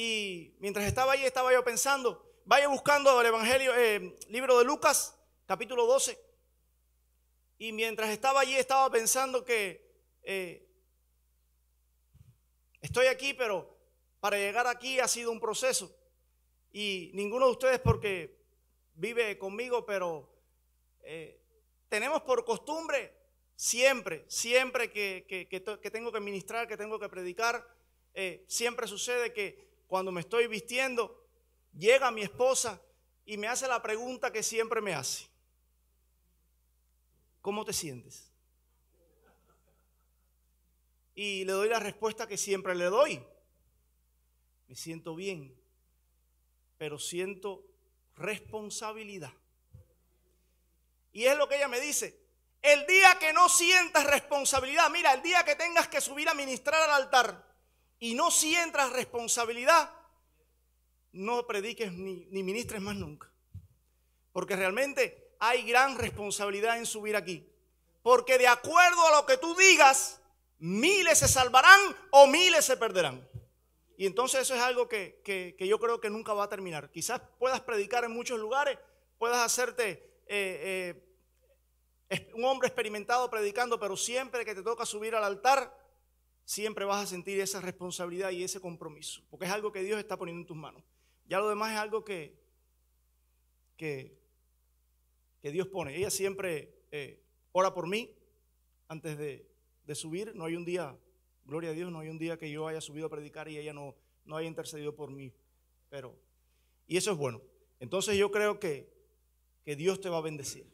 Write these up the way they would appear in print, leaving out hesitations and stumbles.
Y mientras estaba allí, estaba yo pensando, vaya buscando el Evangelio, libro de Lucas, capítulo 12. Y mientras estaba allí, estaba pensando que estoy aquí, pero para llegar aquí ha sido un proceso. Y ninguno de ustedes porque vive conmigo, pero tenemos por costumbre siempre que tengo que ministrar, que tengo que predicar, siempre sucede que cuando me estoy vistiendo, llega mi esposa y me hace la pregunta que siempre me hace. ¿Cómo te sientes? Y le doy la respuesta que siempre le doy. Me siento bien, pero siento responsabilidad. Y es lo que ella me dice. El día que no sientas responsabilidad, mira, el día que tengas que subir a ministrar al altar y no sientas responsabilidad, no prediques ni ministres más nunca. Porque realmente hay gran responsabilidad en subir aquí. Porque de acuerdo a lo que tú digas, miles se salvarán o miles se perderán. Y entonces eso es algo que yo creo que nunca va a terminar. Quizás puedas predicar en muchos lugares, puedas hacerte un hombre experimentado predicando, pero siempre que te toca subir al altar, siempre vas a sentir esa responsabilidad y ese compromiso, porque es algo que Dios está poniendo en tus manos. Ya lo demás es algo que Dios pone. Ella siempre ora por mí antes de subir. No hay un día, gloria a Dios, no hay un día que yo haya subido a predicar y ella no haya intercedido por mí. Y eso es bueno. Entonces yo creo que Dios te va a bendecir.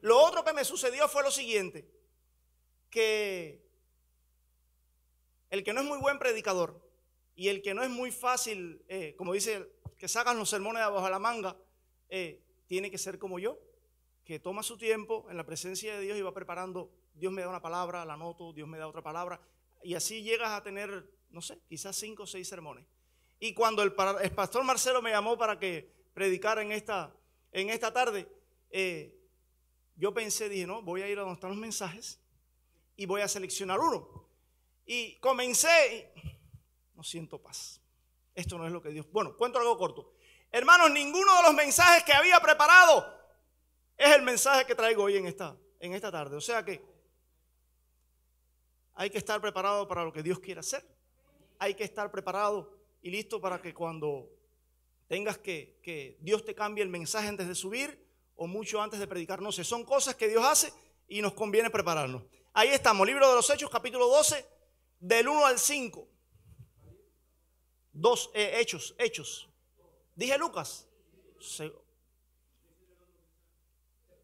Lo otro que me sucedió fue lo siguiente, que el que no es muy buen predicador y el que no es muy fácil, como dice, que sacan los sermones de abajo de la manga, tiene que ser como yo, que toma su tiempo en la presencia de Dios y va preparando. Dios me da una palabra, la anoto, Dios me da otra palabra, y así llegas a tener, no sé, quizás 5 o 6 sermones. Y cuando el pastor Marcelo me llamó para que predicara en esta tarde, yo pensé, dije, no, voy a ir a donde están los mensajes y voy a seleccionar uno. Y comencé y no siento paz. Esto no es lo que Dios... Bueno, cuento algo corto. Hermanos, ninguno de los mensajes que había preparado es el mensaje que traigo hoy en esta tarde. O sea que hay que estar preparado para lo que Dios quiere hacer. Hay que estar preparado y listo para que cuando tengas que Dios te cambie el mensaje antes de subir o mucho antes de predicar. No sé, son cosas que Dios hace y nos conviene prepararnos. Ahí estamos, libro de los Hechos, capítulo 12, del 1 al 5. Hechos. Dije Lucas.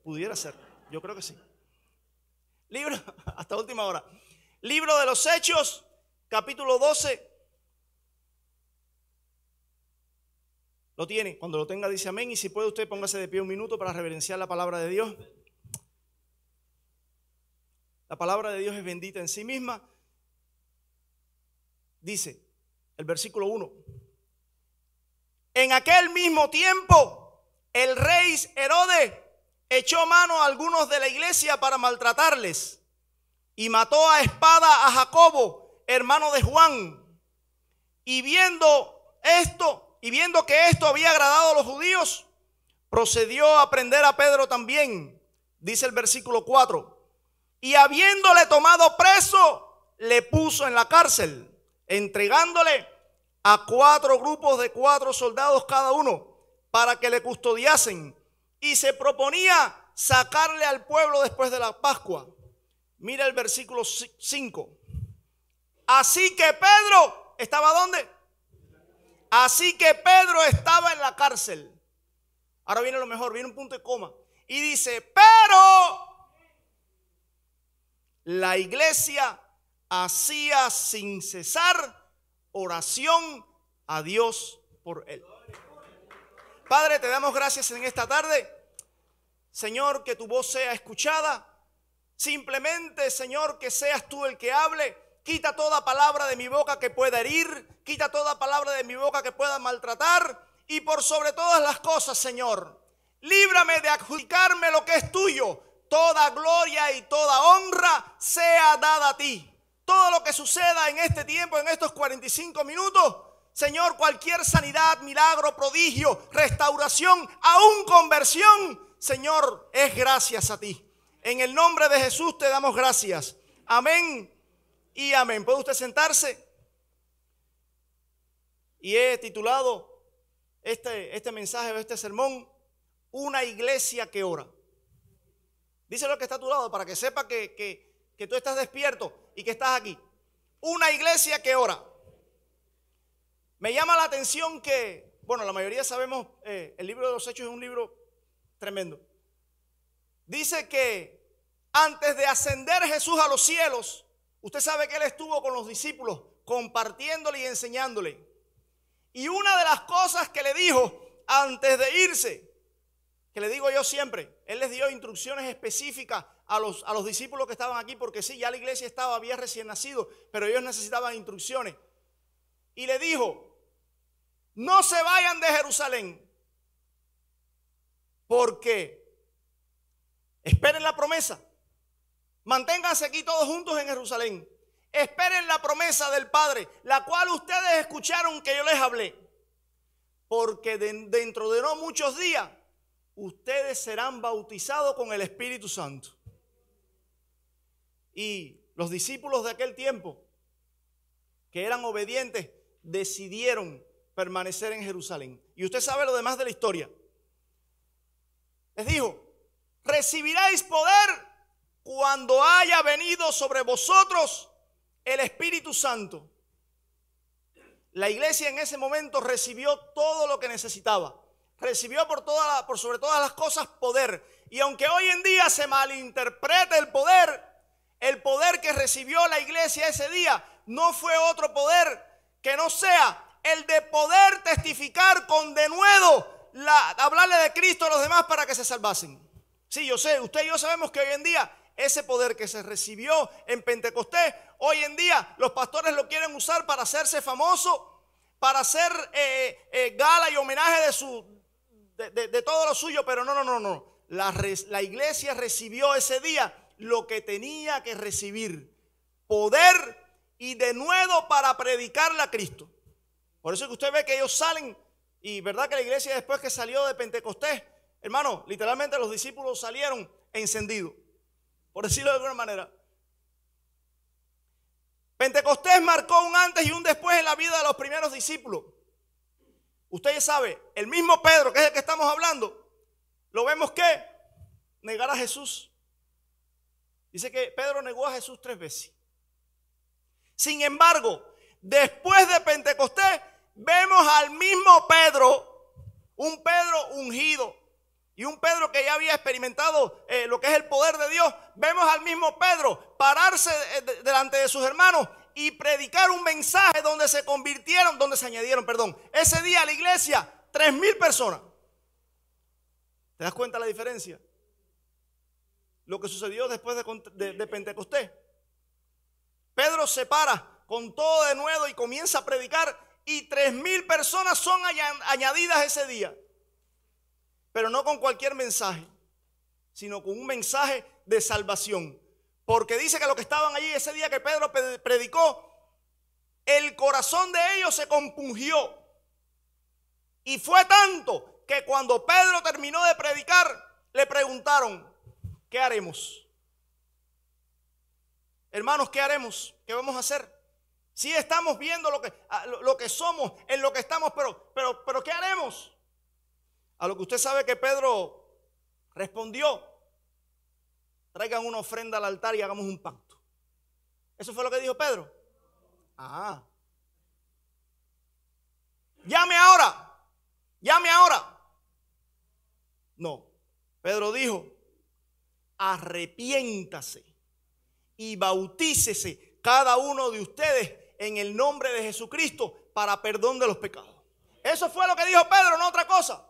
Pudiera ser, yo creo que sí. Libro, hasta última hora. Libro de los Hechos, capítulo 12. Lo tiene, cuando lo tenga dice amén. Y si puede usted póngase de pie un minuto para reverenciar la palabra de Dios. La palabra de Dios es bendita en sí misma. Dice el versículo 1. En aquel mismo tiempo el rey Herodes echó mano a algunos de la iglesia para maltratarles y mató a espada a Jacobo, hermano de Juan. Y viendo que esto había agradado a los judíos, procedió a prender a Pedro también, dice el versículo 4. Y habiéndole tomado preso, le puso en la cárcel, entregándole a 4 grupos de 4 soldados cada uno, para que le custodiasen. Y se proponía sacarle al pueblo después de la Pascua. Mira el versículo 5. Así que Pedro, ¿estaba dónde? Así que Pedro estaba en la cárcel. Ahora viene lo mejor, viene un punto de coma. Y dice, pero la iglesia hacía sin cesar oración a Dios por él. Padre, te damos gracias en esta tarde. Señor, que tu voz sea escuchada. Simplemente, Señor, que seas tú el que hable. Quita toda palabra de mi boca que pueda herir. Quita toda palabra de mi boca que pueda maltratar. Y por sobre todas las cosas, Señor, líbrame de adjudicarme lo que es tuyo. Toda gloria y toda honra sea dada a ti. Todo lo que suceda en este tiempo, en estos 45 minutos, Señor, cualquier sanidad, milagro, prodigio, restauración, aún conversión, Señor, es gracias a ti. En el nombre de Jesús te damos gracias. Amén y amén. ¿Puede usted sentarse? Y he titulado este mensaje, este sermón, Una iglesia que ora. Dice lo que está a tu lado para que sepa que tú estás despierto y que estás aquí. Una iglesia que ora. Me llama la atención que, bueno, la mayoría sabemos, el libro de los Hechos es un libro tremendo. Dice que antes de ascender Jesús a los cielos, usted sabe que Él estuvo con los discípulos compartiéndole y enseñándole. Y una de las cosas que le dijo antes de irse, que le digo yo siempre, Él les dio instrucciones específicas a los discípulos que estaban aquí, porque sí, ya la iglesia había recién nacido, pero ellos necesitaban instrucciones. Y le dijo, no se vayan de Jerusalén, porque esperen la promesa. Manténganse aquí todos juntos en Jerusalén. Esperen la promesa del Padre, la cual ustedes escucharon que yo les hablé. Porque dentro de no muchos días, ustedes serán bautizados con el Espíritu Santo. Y los discípulos de aquel tiempo, que eran obedientes, decidieron permanecer en Jerusalén. Y usted sabe lo demás de la historia. Les dijo, recibiréis poder cuando haya venido sobre vosotros el Espíritu Santo. La iglesia en ese momento recibió todo lo que necesitaba. Recibió por sobre todas las cosas poder. Y aunque hoy en día se malinterprete el poder que recibió la iglesia ese día no fue otro poder que no sea el de poder testificar con denuedo, hablarle de Cristo a los demás para que se salvasen. Sí, yo sé, usted y yo sabemos que hoy en día ese poder que se recibió en Pentecostés, hoy en día los pastores lo quieren usar para hacerse famoso, para hacer gala y homenaje de todo lo suyo, pero no. La iglesia recibió ese día lo que tenía que recibir, poder y denuedo para predicarle a Cristo. Por eso es que usted ve que ellos salen, y verdad que la iglesia después que salió de Pentecostés, hermano, literalmente los discípulos salieron encendidos, por decirlo de alguna manera. Pentecostés marcó un antes y un después en la vida de los primeros discípulos. Usted ya sabe, el mismo Pedro, que es el que estamos hablando, lo vemos que negar a Jesús. Dice que Pedro negó a Jesús 3 veces. Sin embargo, después de Pentecostés, vemos al mismo Pedro, un Pedro ungido y un Pedro que ya había experimentado lo que es el poder de Dios. Vemos al mismo Pedro pararse delante de sus hermanos y predicar un mensaje donde se añadieron, ese día a la iglesia 3,000 personas. ¿Te das cuenta la diferencia? Lo que sucedió después de Pentecostés. Pedro se para con todo de nuevo y comienza a predicar, y 3,000 personas son añadidas ese día. Pero no con cualquier mensaje, sino con un mensaje de salvación. Porque dice que los que estaban allí ese día que Pedro predicó, el corazón de ellos se compungió. Y fue tanto que cuando Pedro terminó de predicar, le preguntaron, ¿qué haremos? Hermanos, ¿qué haremos? ¿Qué vamos a hacer? Sí, estamos viendo lo que somos, en lo que estamos, pero ¿qué haremos? A lo que usted sabe que Pedro respondió, traigan una ofrenda al altar y hagamos un pacto. ¿Eso fue lo que dijo Pedro? Ah. Llame ahora. No, Pedro dijo, arrepiéntase y bautícese cada uno de ustedes en el nombre de Jesucristo para perdón de los pecados. Eso fue lo que dijo Pedro, no otra cosa.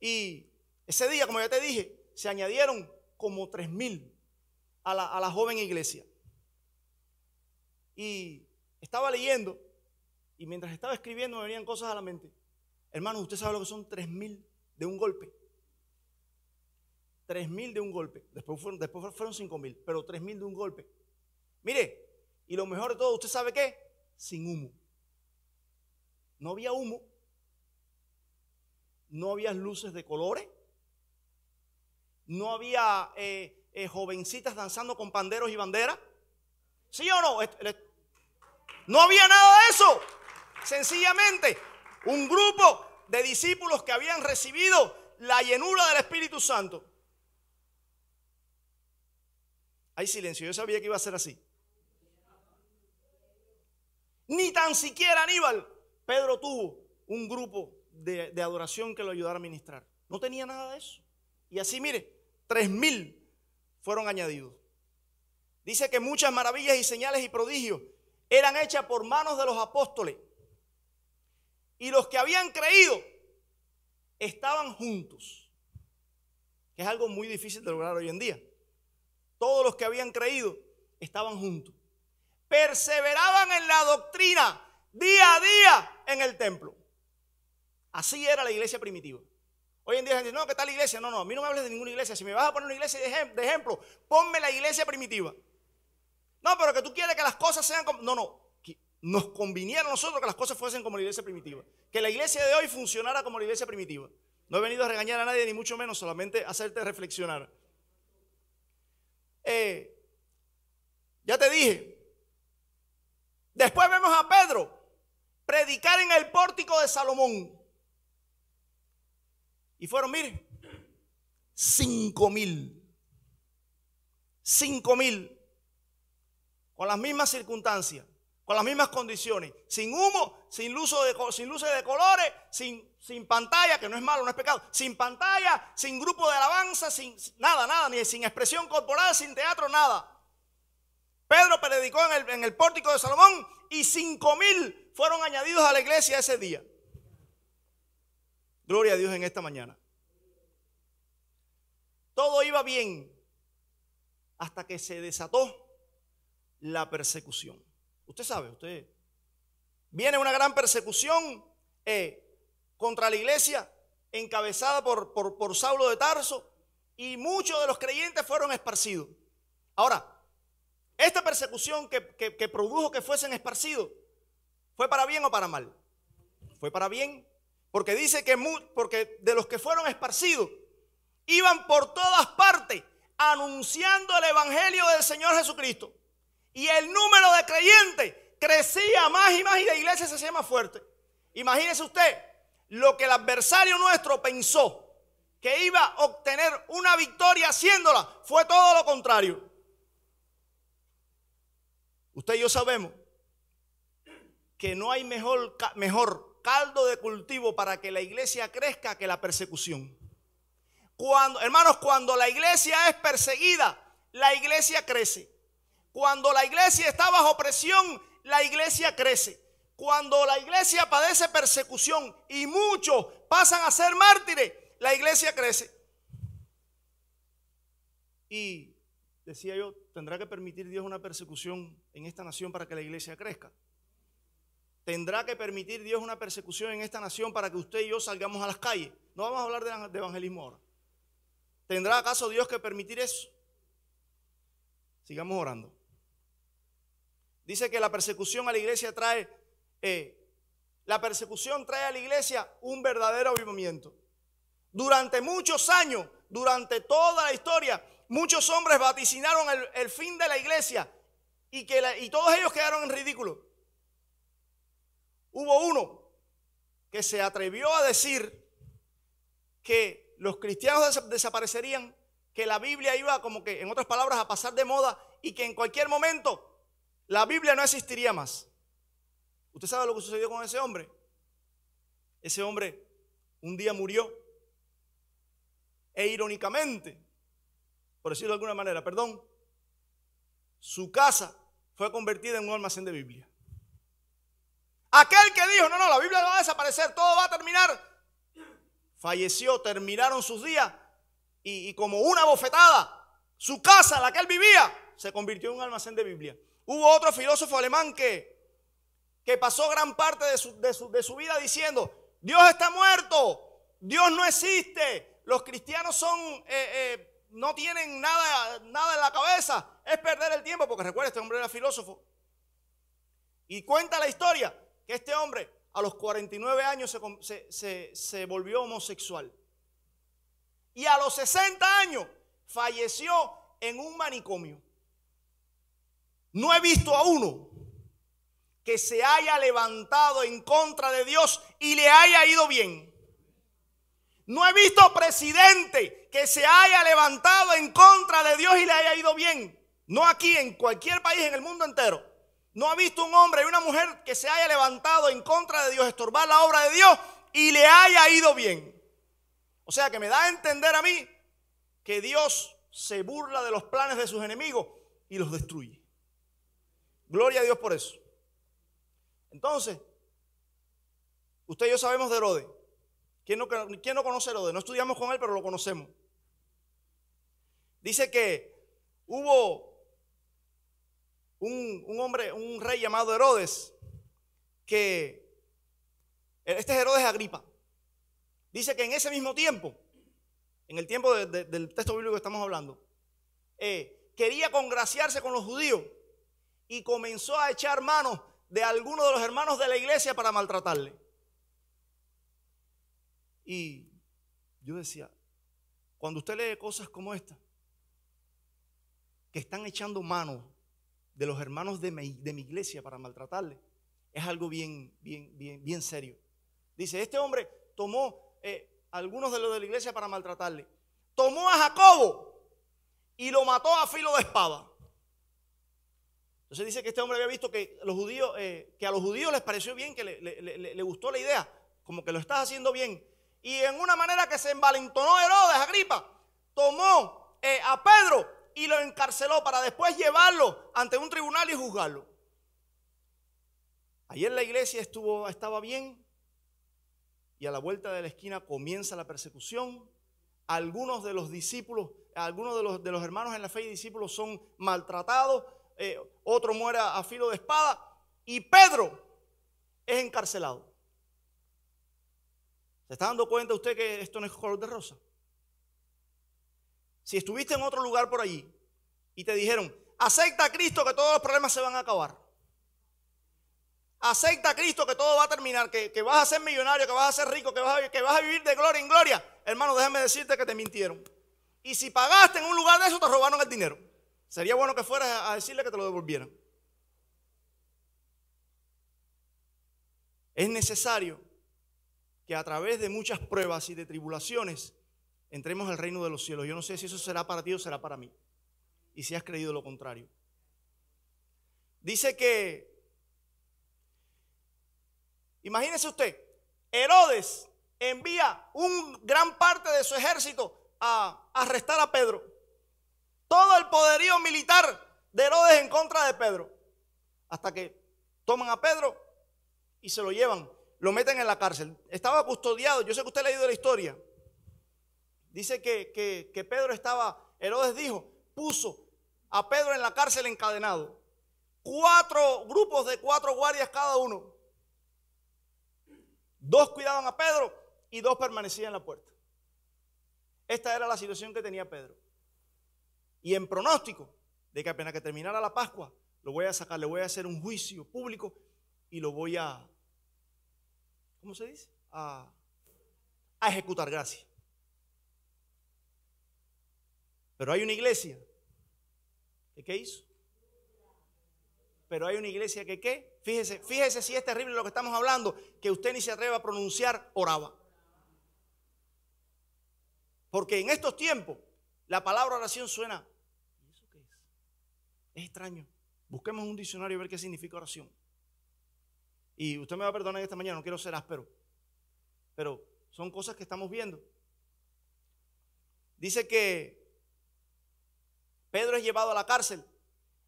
Y ese día, como ya te dije, se añadieron como 3,000 a la joven iglesia. Y estaba leyendo, y mientras estaba escribiendo me venían cosas a la mente. Hermano, ¿usted sabe lo que son 3,000 de un golpe? 3,000 de un golpe. Después fueron 5,000, pero 3,000 de un golpe. Mire, y lo mejor de todo, ¿usted sabe qué? Sin humo. No había humo, no había luces de colores, no había jovencitas danzando con panderos y banderas. ¿Sí o no? No había nada de eso. Sencillamente, un grupo de discípulos que habían recibido la llenura del Espíritu Santo. Hay silencio, yo sabía que iba a ser así. Ni tan siquiera Aníbal, Pedro tuvo un grupo de adoración que lo ayudara a ministrar. No tenía nada de eso. Y así, mire, 3,000 fueron añadidos. Dice que muchas maravillas y señales y prodigios eran hechas por manos de los apóstoles. Y los que habían creído estaban juntos, que es algo muy difícil de lograr hoy en día. Todos los que habían creído estaban juntos. Perseveraban en la doctrina día a día en el templo. Así era la iglesia primitiva. Hoy en día la gente dice, no, ¿qué tal iglesia? No, a mí no me hables de ninguna iglesia. Si me vas a poner una iglesia de ejemplo, ponme la iglesia primitiva. No, pero que tú quieres que las cosas sean como... No, nos conviniera a nosotros que las cosas fuesen como la iglesia primitiva. Que la iglesia de hoy funcionara como la iglesia primitiva. No he venido a regañar a nadie, ni mucho menos, solamente hacerte reflexionar. Ya te dije. Después vemos a Pedro predicar en el pórtico de Salomón. Y fueron, mire, 5,000. 5,000. Con las mismas circunstancias, con las mismas condiciones. Sin humo, sin luces de colores, sin pantalla, que no es malo, no es pecado. Sin pantalla, sin grupo de alabanza, sin nada, ni sin expresión corporal, sin teatro, nada. Pedro predicó en el pórtico de Salomón y 5,000 fueron añadidos a la iglesia ese día. Gloria a Dios en esta mañana. Todo iba bien hasta que se desató la persecución. Usted sabe, viene una gran persecución contra la iglesia encabezada por Saulo de Tarso, y muchos de los creyentes fueron esparcidos. Ahora, esta persecución que produjo que fuesen esparcidos, ¿fue para bien o para mal? Fue para bien, porque dice porque de los que fueron esparcidos, iban por todas partes anunciando el evangelio del Señor Jesucristo. Y el número de creyentes crecía más y más, y la iglesia se hacía más fuerte. Imagínese usted lo que el adversario nuestro pensó que iba a obtener una victoria haciéndola, fue todo lo contrario. Usted y yo sabemos que no hay mejor caldo de cultivo para que la iglesia crezca que la persecución. Hermanos, cuando la iglesia es perseguida, la iglesia crece. Cuando la iglesia está bajo presión, la iglesia crece. Cuando la iglesia padece persecución y muchos pasan a ser mártires, la iglesia crece. Y decía yo, ¿tendrá que permitir Dios una persecución en esta nación para que la iglesia crezca? ¿Tendrá que permitir Dios una persecución en esta nación para que usted y yo salgamos a las calles? No vamos a hablar de evangelismo ahora. ¿Tendrá acaso Dios que permitir eso? Sigamos orando. Dice que la persecución a la iglesia trae a la iglesia un verdadero avivamiento. Durante muchos años, durante toda la historia, muchos hombres vaticinaron el fin de la iglesia y todos ellos quedaron en ridículo. Hubo uno que se atrevió a decir que los cristianos desaparecerían, que la Biblia iba, como que en otras palabras, a pasar de moda, y que en cualquier momento la Biblia no existiría más. ¿Usted sabe lo que sucedió con ese hombre? Ese hombre un día murió, e irónicamente, por decirlo de alguna manera, su casa fue convertida en un almacén de Biblia. Aquel que dijo, no, la Biblia va a desaparecer, todo va a terminar, falleció, terminaron sus días, y como una bofetada, su casa, la que él vivía, se convirtió en un almacén de Biblia. Hubo otro filósofo alemán que pasó gran parte de su vida diciendo, Dios está muerto, Dios no existe, los cristianos no tienen nada en la cabeza, es perder el tiempo, porque recuerda, este hombre era filósofo. Y cuenta la historia que este hombre, a los 49 años se volvió homosexual. Y a los 60 años falleció en un manicomio. No he visto a uno que se haya levantado en contra de Dios y le haya ido bien. No he visto presidente que se haya levantado en contra de Dios y le haya ido bien. No aquí, en cualquier país, en el mundo entero. No he visto un hombre y una mujer que se haya levantado en contra de Dios, estorbar la obra de Dios y le haya ido bien. O sea que me da a entender a mí que Dios se burla de los planes de sus enemigos y los destruye. Gloria a Dios por eso. Entonces, usted y yo sabemos de Herodes. ¿Quién no conoce a Herodes? No estudiamos con él, pero lo conocemos. Dice que hubo un hombre, un rey llamado Herodes, que este es Herodes Agripa. Dice que en ese mismo tiempo, en el tiempo del texto bíblico que estamos hablando, quería congraciarse con los judíos y comenzó a echar mano de algunos de los hermanos de la iglesia para maltratarle. Y yo decía, cuando usted lee cosas como esta, que están echando mano de los hermanos de mi iglesia para maltratarle, es algo bien serio. Dice, este hombre tomó algunos de los de la iglesia para maltratarle. Tomó a Jacobo y lo mató a filo de espada. Entonces dice que este hombre había visto que a los judíos les pareció bien, que le gustó la idea, como que lo estás haciendo bien. Y en una manera que se envalentonó Herodes Agripa, tomó a Pedro y lo encarceló para después llevarlo ante un tribunal y juzgarlo. Ayer la iglesia estaba bien y a la vuelta de la esquina comienza la persecución. Algunos de los discípulos, algunos de los hermanos en la fe y discípulos son maltratados, otro muere a filo de espada y Pedro es encarcelado. ¿Se está dando cuenta usted que esto no es color de rosa? Si estuviste en otro lugar por allí y te dijeron, acepta a Cristo que todos los problemas se van a acabar. Acepta a Cristo que todo va a terminar, que vas a ser millonario, que vas a ser rico, que vas a vivir de gloria en gloria. Hermano, déjame decirte que te mintieron. Y si pagaste en un lugar de eso, te robaron el dinero. Sería bueno que fueras a decirle que te lo devolvieran. Es necesario que a través de muchas pruebas y de tribulaciones entremos al reino de los cielos. Yo no sé si eso será para ti o será para mí. Y si has creído lo contrario. Dice que, imagínese usted, Herodes envía un gran parte de su ejército a arrestar a Pedro. Todo el poderío militar de Herodes en contra de Pedro. Hasta que toman a Pedro y se lo llevan. Lo meten en la cárcel. Estaba custodiado. Yo sé que usted ha leído la historia. Dice que Pedro Herodes dijo, puso a Pedro en la cárcel encadenado. 4 grupos de 4 guardias cada uno. 2 cuidaban a Pedro y 2 permanecían en la puerta. Esta era la situación que tenía Pedro. Y en pronóstico de que apenas que terminara la Pascua, lo voy a sacar, le voy a hacer un juicio público y lo voy a, ¿cómo se dice? A ejecutar, gracias. Pero hay una iglesia que ¿qué hizo? Pero hay una iglesia que ¿qué? Fíjese si es terrible lo que estamos hablando, que usted ni se atreve a pronunciar oraba. Porque en estos tiempos la palabra oración suena, ¿y eso qué es? Es extraño. Busquemos un diccionario y ver qué significa oración. Y usted me va a perdonar esta mañana, no quiero ser áspero, pero son cosas que estamos viendo. Dice que Pedro es llevado a la cárcel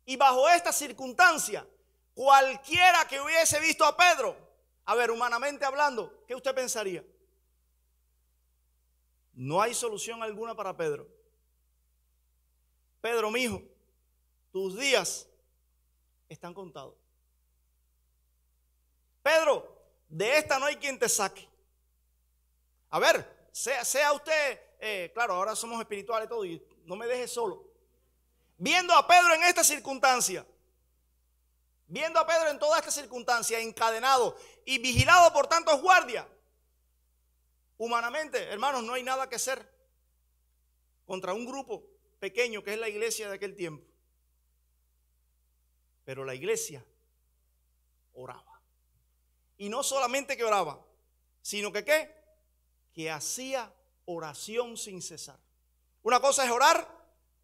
y bajo esta circunstancia, cualquiera que hubiese visto a Pedro, a ver, humanamente hablando, ¿qué usted pensaría? No hay solución alguna para Pedro. Pedro, mi hijo, tus días están contados. Pedro, de esta no hay quien te saque. A ver, sea usted, claro, ahora somos espirituales y todo, y no me deje solo. Viendo a Pedro en esta circunstancia, viendo a Pedro en toda esta circunstancia, encadenado y vigilado por tantos guardias, humanamente, hermanos, no hay nada que hacer contra un grupo pequeño que es la iglesia de aquel tiempo. Pero la iglesia oraba. Y no solamente que oraba, sino que ¿qué? Que hacía oración sin cesar. Una cosa es orar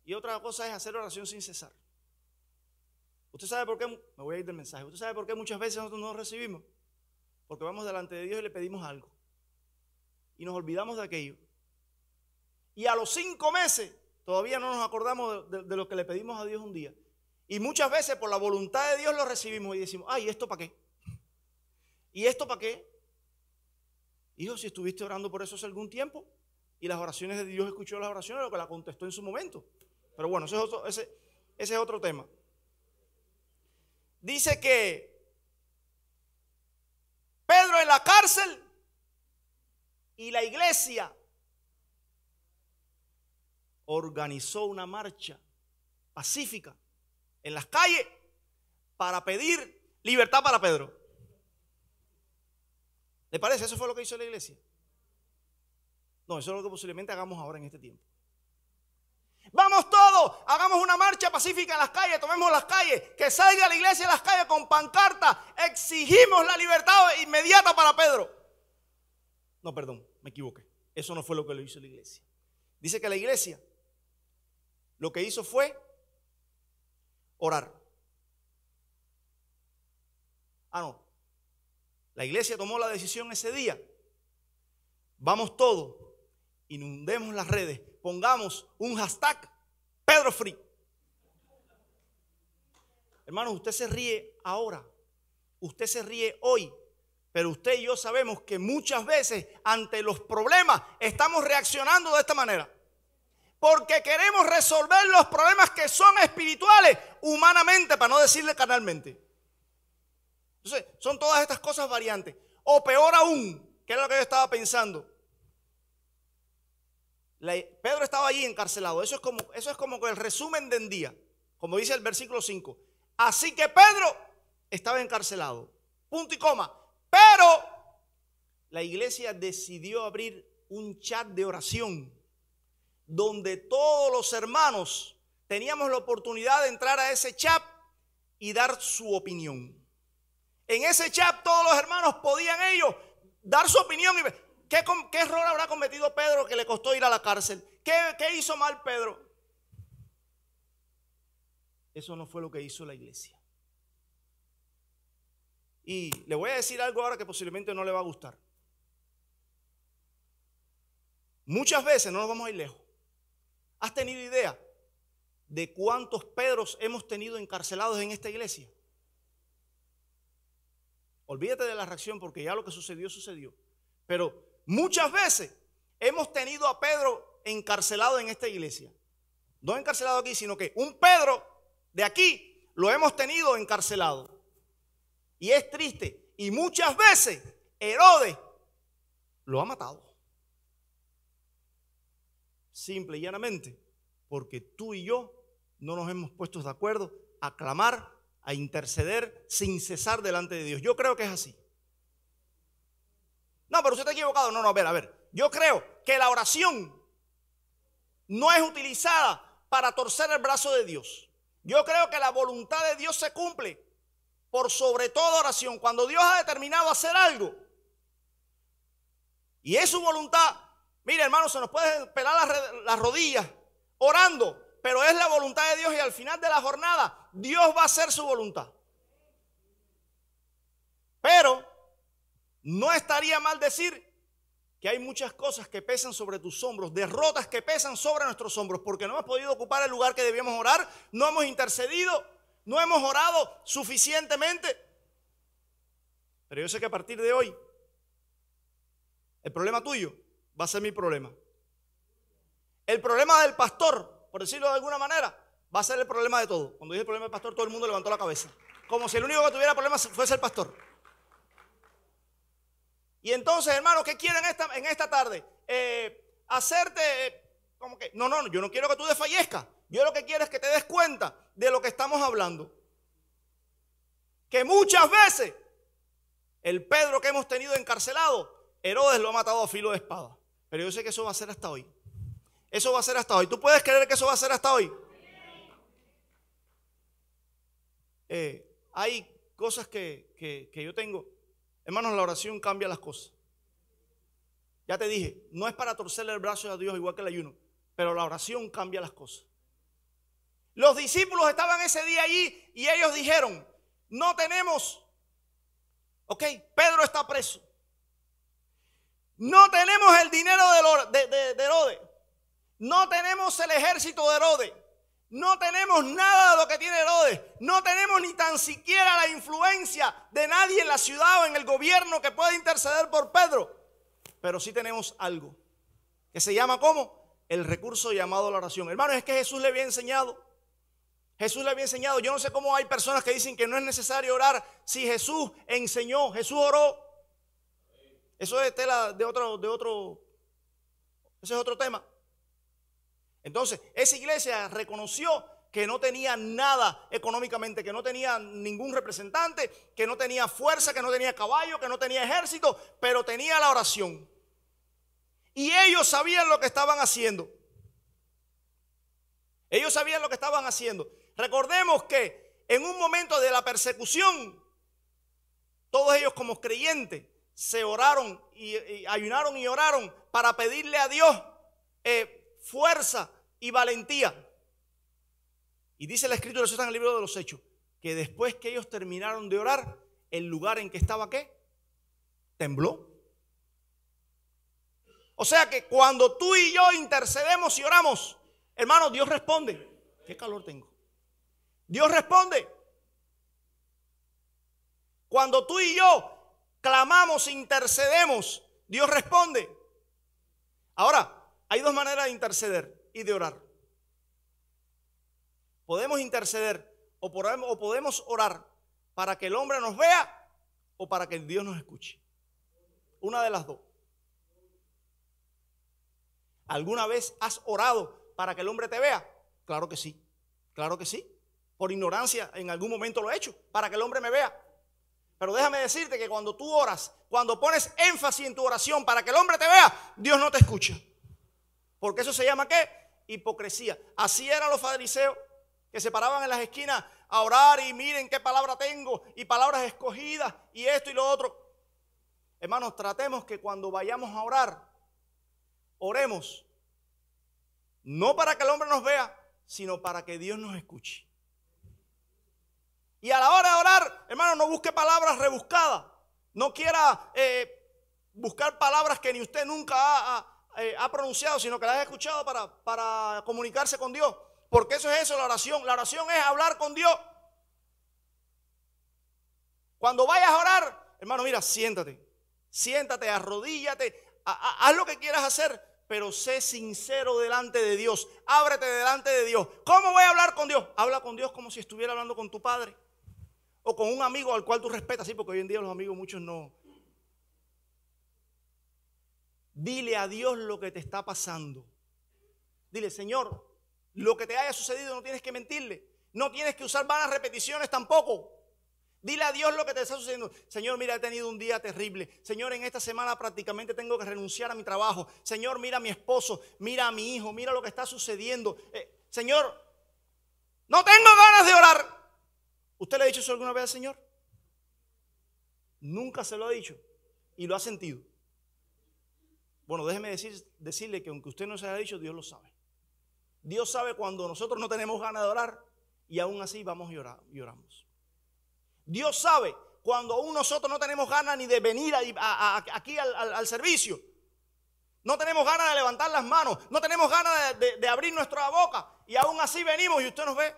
y otra cosa es hacer oración sin cesar. ¿Usted sabe por qué? Me voy a ir del mensaje. ¿Usted sabe por qué muchas veces nosotros no lo recibimos? Porque vamos delante de Dios y le pedimos algo. Y nos olvidamos de aquello. Y a los 5 meses todavía no nos acordamos de lo que le pedimos a Dios un día. Y muchas veces por la voluntad de Dios lo recibimos y decimos, ay, ¿esto para qué? ¿Y esto para qué? Hijo, si estuviste orando por eso hace algún tiempo y las oraciones de Dios escuchó las oraciones, lo que la contestó en su momento. Pero bueno, ese es otro tema. Dice que Pedro en la cárcel y la iglesia organizó una marcha pacífica en las calles para pedir libertad para Pedro. ¿Le parece? ¿Eso fue lo que hizo la iglesia? No, eso es lo que posiblemente hagamos ahora en este tiempo. Vamos todos, hagamos una marcha pacífica en las calles, tomemos las calles, que salga la iglesia a las calles con pancarta, exigimos la libertad inmediata para Pedro. No, perdón, me equivoqué. Eso no fue lo que lo hizo la iglesia. Dice que la iglesia lo que hizo fue orar. No. La iglesia tomó la decisión ese día. Vamos todos, inundemos las redes, pongamos un hashtag Pedro Free. Hermanos, usted se ríe ahora, usted se ríe hoy, pero usted y yo sabemos que muchas veces ante los problemas estamos reaccionando de esta manera. Porque queremos resolver los problemas que son espirituales humanamente, para no decirle carnalmente. Entonces, son todas estas cosas variantes. O peor aún, que era lo que yo estaba pensando. Pedro estaba allí encarcelado. Eso es como el resumen del día, como dice el versículo 5. Así que Pedro estaba encarcelado. Punto y coma. Pero la iglesia decidió abrir un chat de oración donde todos los hermanos teníamos la oportunidad de entrar a ese chat y dar su opinión. En ese chat todos los hermanos podían ellos dar su opinión y ver qué error habrá cometido Pedro que le costó ir a la cárcel. ¿Qué hizo mal Pedro? Eso no fue lo que hizo la iglesia. Y le voy a decir algo ahora que posiblemente no le va a gustar. Muchas veces, no nos vamos a ir lejos, ¿has tenido idea de cuántos Pedros hemos tenido encarcelados en esta iglesia? Olvídate de la reacción porque ya lo que sucedió, sucedió. Pero muchas veces hemos tenido a Pedro encarcelado en esta iglesia. No encarcelado aquí, sino que un Pedro de aquí lo hemos tenido encarcelado. Y es triste. Y muchas veces Herodes lo ha matado. Simple y llanamente porque tú y yo no nos hemos puesto de acuerdo a clamar, a interceder sin cesar delante de Dios. Yo creo que es así. No, pero usted está equivocado. No, a ver. Yo creo que la oración no es utilizada para torcer el brazo de Dios. Yo creo que la voluntad de Dios se cumple por sobre toda oración. Cuando Dios ha determinado hacer algo y es su voluntad, mire, hermano, se nos puede pelar las rodillas orando, pero es la voluntad de Dios y al final de la jornada Dios va a hacer su voluntad. Pero no estaría mal decir que hay muchas cosas que pesan sobre tus hombros, derrotas que pesan sobre nuestros hombros, porque no hemos podido ocupar el lugar que debíamos orar, no hemos intercedido, no hemos orado suficientemente. Pero yo sé que a partir de hoy el problema tuyo va a ser mi problema. El problema del pastor, por decirlo de alguna manera, va a ser el problema de todos. Cuando dije el problema del pastor, todo el mundo levantó la cabeza, como si el único que tuviera problemas fuese el pastor. Y entonces, hermano, ¿qué quieren en esta tarde? Hacerte como que, no, yo no quiero que tú desfallezcas. Yo lo que quiero es que te des cuenta de lo que estamos hablando. que muchas veces el Pedro que hemos tenido encarcelado, Herodes lo ha matado a filo de espada. Pero yo sé que eso va a ser hasta hoy. Eso va a ser hasta hoy. ¿Tú puedes creer que eso va a ser hasta hoy? Hay cosas que yo tengo. Hermanos, la oración cambia las cosas. Ya te dije, no es para torcerle el brazo a Dios igual que el ayuno, pero la oración cambia las cosas. Los discípulos estaban ese día allí y ellos dijeron, no tenemos, Pedro está preso. No tenemos el dinero de Herodes. No tenemos el ejército de Herodes. No tenemos nada de lo que tiene Herodes. No tenemos ni tan siquiera la influencia de nadie en la ciudad o en el gobierno que pueda interceder por Pedro. Pero sí tenemos algo que se llama ¿cómo? El recurso llamado la oración. Hermanos, es que Jesús le había enseñado. Jesús le había enseñado. Yo no sé cómo hay personas que dicen que no es necesario orar. Si Jesús enseñó, Jesús oró. Eso es tela de otro. Ese es otro tema. Entonces, esa iglesia reconoció que no tenía nada económicamente, que no tenía ningún representante, que no tenía fuerza, que no tenía caballo, que no tenía ejército, pero tenía la oración. Y ellos sabían lo que estaban haciendo. Ellos sabían lo que estaban haciendo. Recordemos que en un momento de la persecución, todos ellos como creyentes se oraron y ayunaron y oraron para pedirle a Dios fuerza y valentía. Y dice la escritura, eso está en el libro de los Hechos, que después que ellos terminaron de orar, el lugar en que estaba ¿qué? Tembló. O sea que cuando tú y yo intercedemos y oramos, hermano, Dios responde. ¿Qué calor tengo? Dios responde. Cuando tú y yo clamamos, intercedemos, Dios responde. Ahora, hay dos maneras de interceder y de orar. Podemos interceder o podemos orar para que el hombre nos vea o para que Dios nos escuche. Una de las dos. ¿Alguna vez has orado para que el hombre te vea? Claro que sí, claro que sí. Por ignorancia en algún momento lo he hecho, para que el hombre me vea. Pero déjame decirte que cuando tú oras, cuando pones énfasis en tu oración para que el hombre te vea, Dios no te escucha. Porque eso se llama ¿qué? Hipocresía. Así eran los fariseos que se paraban en las esquinas a orar y miren qué palabra tengo y palabras escogidas y esto y lo otro. Hermanos, tratemos que cuando vayamos a orar, oremos no para que el hombre nos vea, sino para que Dios nos escuche. Y a la hora de orar, hermano, no busque palabras rebuscadas. No quiera buscar palabras que ni usted nunca ha pronunciado, sino que las ha escuchado para comunicarse con Dios. Porque eso es eso, la oración. La oración es hablar con Dios. Cuando vayas a orar, hermano, mira, siéntate, arrodíllate, haz lo que quieras hacer, pero sé sincero delante de Dios. Ábrete delante de Dios. ¿Cómo voy a hablar con Dios? Habla con Dios como si estuviera hablando con tu padre o con un amigo al cual tú respetas, sí, porque hoy en día los amigos muchos no. Dile a Dios lo que te está pasando. Dile, Señor, lo que te haya sucedido no tienes que mentirle. No tienes que usar vanas repeticiones tampoco. Dile a Dios lo que te está sucediendo. Señor, mira, he tenido un día terrible. Señor, en esta semana prácticamente tengo que renunciar a mi trabajo. Señor, mira a mi esposo, mira a mi hijo, mira lo que está sucediendo. Señor, no tengo ganas de orar. ¿Usted le ha dicho eso alguna vez al Señor? Nunca se lo ha dicho y lo ha sentido. Bueno, déjeme decirle que aunque usted no se haya dicho, Dios lo sabe. Dios sabe cuando nosotros no tenemos ganas de orar y aún así vamos y oramos. Dios sabe cuando aún nosotros no tenemos ganas ni de venir aquí al servicio. No tenemos ganas de levantar las manos. No tenemos ganas de abrir nuestra boca. Y aún así venimos y usted nos ve.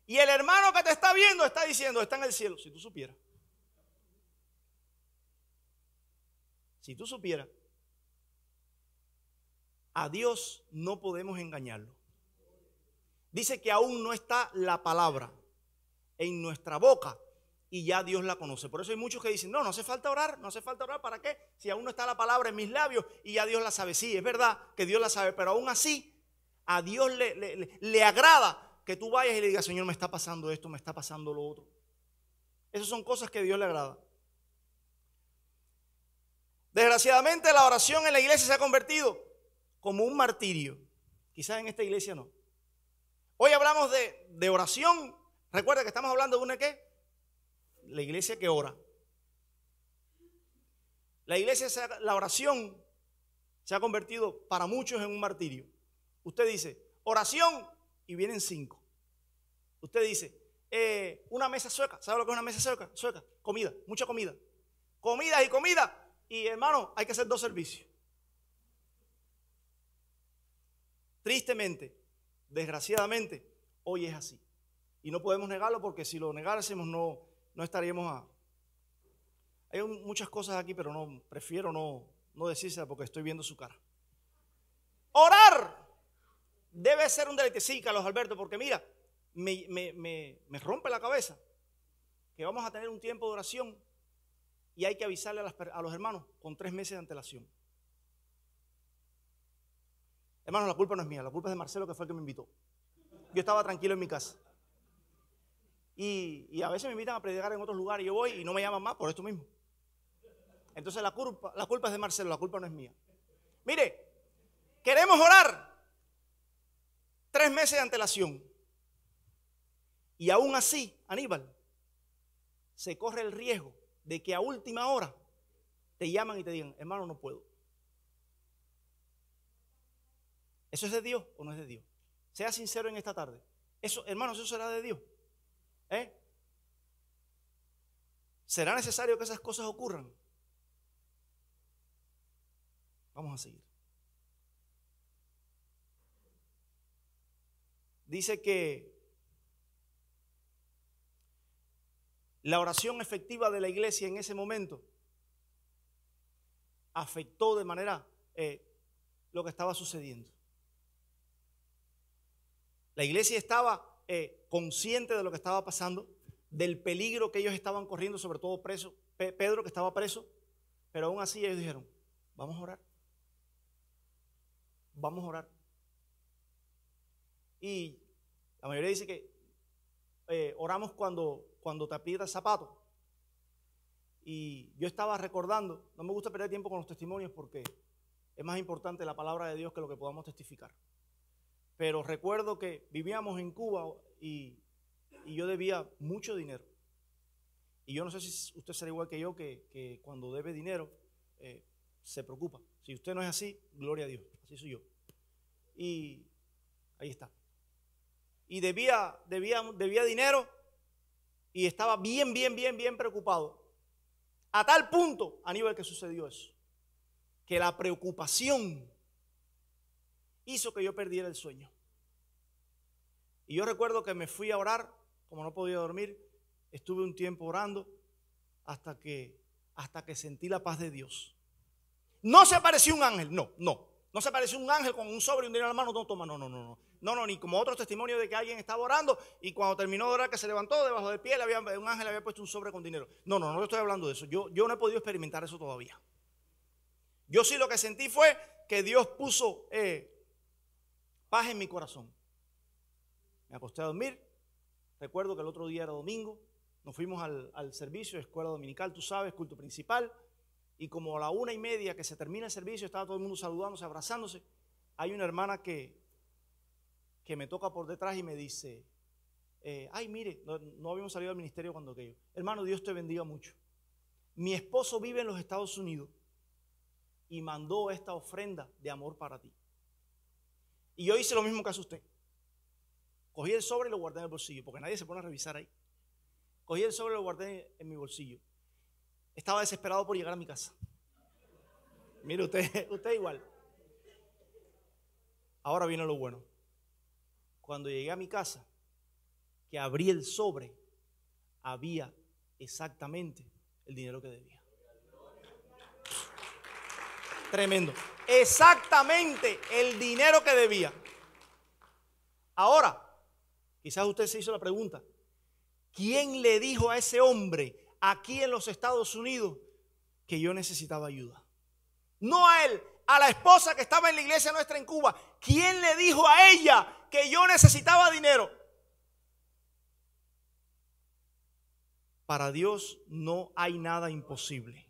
Y el hermano que te está viendo está diciendo, está en el cielo. Si tú supieras. Si tú supieras. A Dios no podemos engañarlo. Dice que aún no está la palabra en nuestra boca y ya Dios la conoce. Por eso hay muchos que dicen, no hace falta orar, no hace falta orar, ¿para qué? Si aún no está la palabra en mis labios y ya Dios la sabe. Sí, es verdad que Dios la sabe, pero aún así a Dios le agrada que tú vayas y le digas, Señor, me está pasando esto, me está pasando lo otro. Esas son cosas que a Dios le agrada. Desgraciadamente la oración en la iglesia se ha convertido como un martirio. Quizás en esta iglesia no. Hoy hablamos de oración. Recuerda que estamos hablando de una ¿qué? La iglesia que ora. La oración se ha convertido para muchos en un martirio. Usted dice oración y vienen 5. Usted dice una mesa sueca. ¿Sabe lo que es una mesa sueca? Sueca, comida, mucha comida. Comida y comida. Y hermano, hay que hacer 2 servicios. Tristemente, desgraciadamente, hoy es así. Y no podemos negarlo porque si lo negáramos no estaríamos Hay muchas cosas aquí, pero prefiero no decírselas porque estoy viendo su cara. Orar debe ser un deleite. Sí, Carlos Alberto, porque mira, me rompe la cabeza que vamos a tener un tiempo de oración y hay que avisarle a los hermanos con 3 meses de antelación. Hermanos, la culpa no es mía, la culpa es de Marcelo, que fue el que me invitó. Yo estaba tranquilo en mi casa. Y a veces me invitan a predicar en otros lugares y yo voy y no me llaman más por esto mismo. Entonces la culpa es de Marcelo, la culpa no es mía. Mire, queremos orar 3 meses de antelación. Y aún así, Aníbal, se corre el riesgo de que a última hora te llaman y te digan, hermano, no puedo. ¿Eso es de Dios o no es de Dios? Sea sincero en esta tarde. Eso, hermanos, ¿eso será de Dios? ¿Será necesario que esas cosas ocurran? Vamos a seguir. Dice que la oración efectiva de la iglesia en ese momento afectó de manera lo que estaba sucediendo. La iglesia estaba consciente de lo que estaba pasando, del peligro que ellos estaban corriendo, sobre todo preso, Pedro que estaba preso, pero aún así ellos dijeron, vamos a orar. Vamos a orar. Y la mayoría dice que oramos cuando te aprieta el zapato. Y yo estaba recordando, no me gusta perder tiempo con los testimonios porque es más importante la palabra de Dios que lo que podamos testificar. Pero recuerdo que vivíamos en Cuba y yo debía mucho dinero. Y yo no sé si usted será igual que yo, que cuando debe dinero se preocupa. Si usted no es así, gloria a Dios, así soy yo. Y ahí está. Y debía dinero y estaba bien preocupado. A tal punto, Aníbal, que sucedió eso, que la preocupación hizo que yo perdiera el sueño. Y yo recuerdo que me fui a orar, como no podía dormir, estuve un tiempo orando hasta que sentí la paz de Dios. No se apareció un ángel, no se apareció un ángel con un sobre y un dinero en la mano, no toma, no, ni como otros testimonios de que alguien estaba orando y cuando terminó de orar que se levantó, debajo del pie un ángel le había puesto un sobre con dinero. No estoy hablando de eso, yo no he podido experimentar eso todavía. Yo sí lo que sentí fue que Dios puso paz en mi corazón. Me acosté a dormir. Recuerdo que el otro día era domingo. Nos fuimos al servicio de escuela dominical, tú sabes, culto principal. Y como a la 1:30 que se termina el servicio, estaba todo el mundo saludándose, abrazándose. Hay una hermana que me toca por detrás y me dice, ay, mire, no habíamos salido al ministerio cuando aquello. Hermano, Dios te bendiga mucho. Mi esposo vive en los Estados Unidos y mandó esta ofrenda de amor para ti. Y yo hice lo mismo que hace usted. Cogí el sobre y lo guardé en el bolsillo, porque nadie se pone a revisar ahí. Cogí el sobre y lo guardé en mi bolsillo. Estaba desesperado por llegar a mi casa. Mire usted igual. Ahora viene lo bueno. Cuando llegué a mi casa, que abrí el sobre, había exactamente el dinero que debía. Tremendo. Exactamente el dinero que debía. Ahora, quizás usted se hizo la pregunta, ¿quién le dijo a ese hombre aquí en los Estados Unidos que yo necesitaba ayuda? No a él, a la esposa que estaba en la iglesia nuestra en Cuba. ¿Quién le dijo a ella que yo necesitaba dinero? Para Dios no hay nada imposible.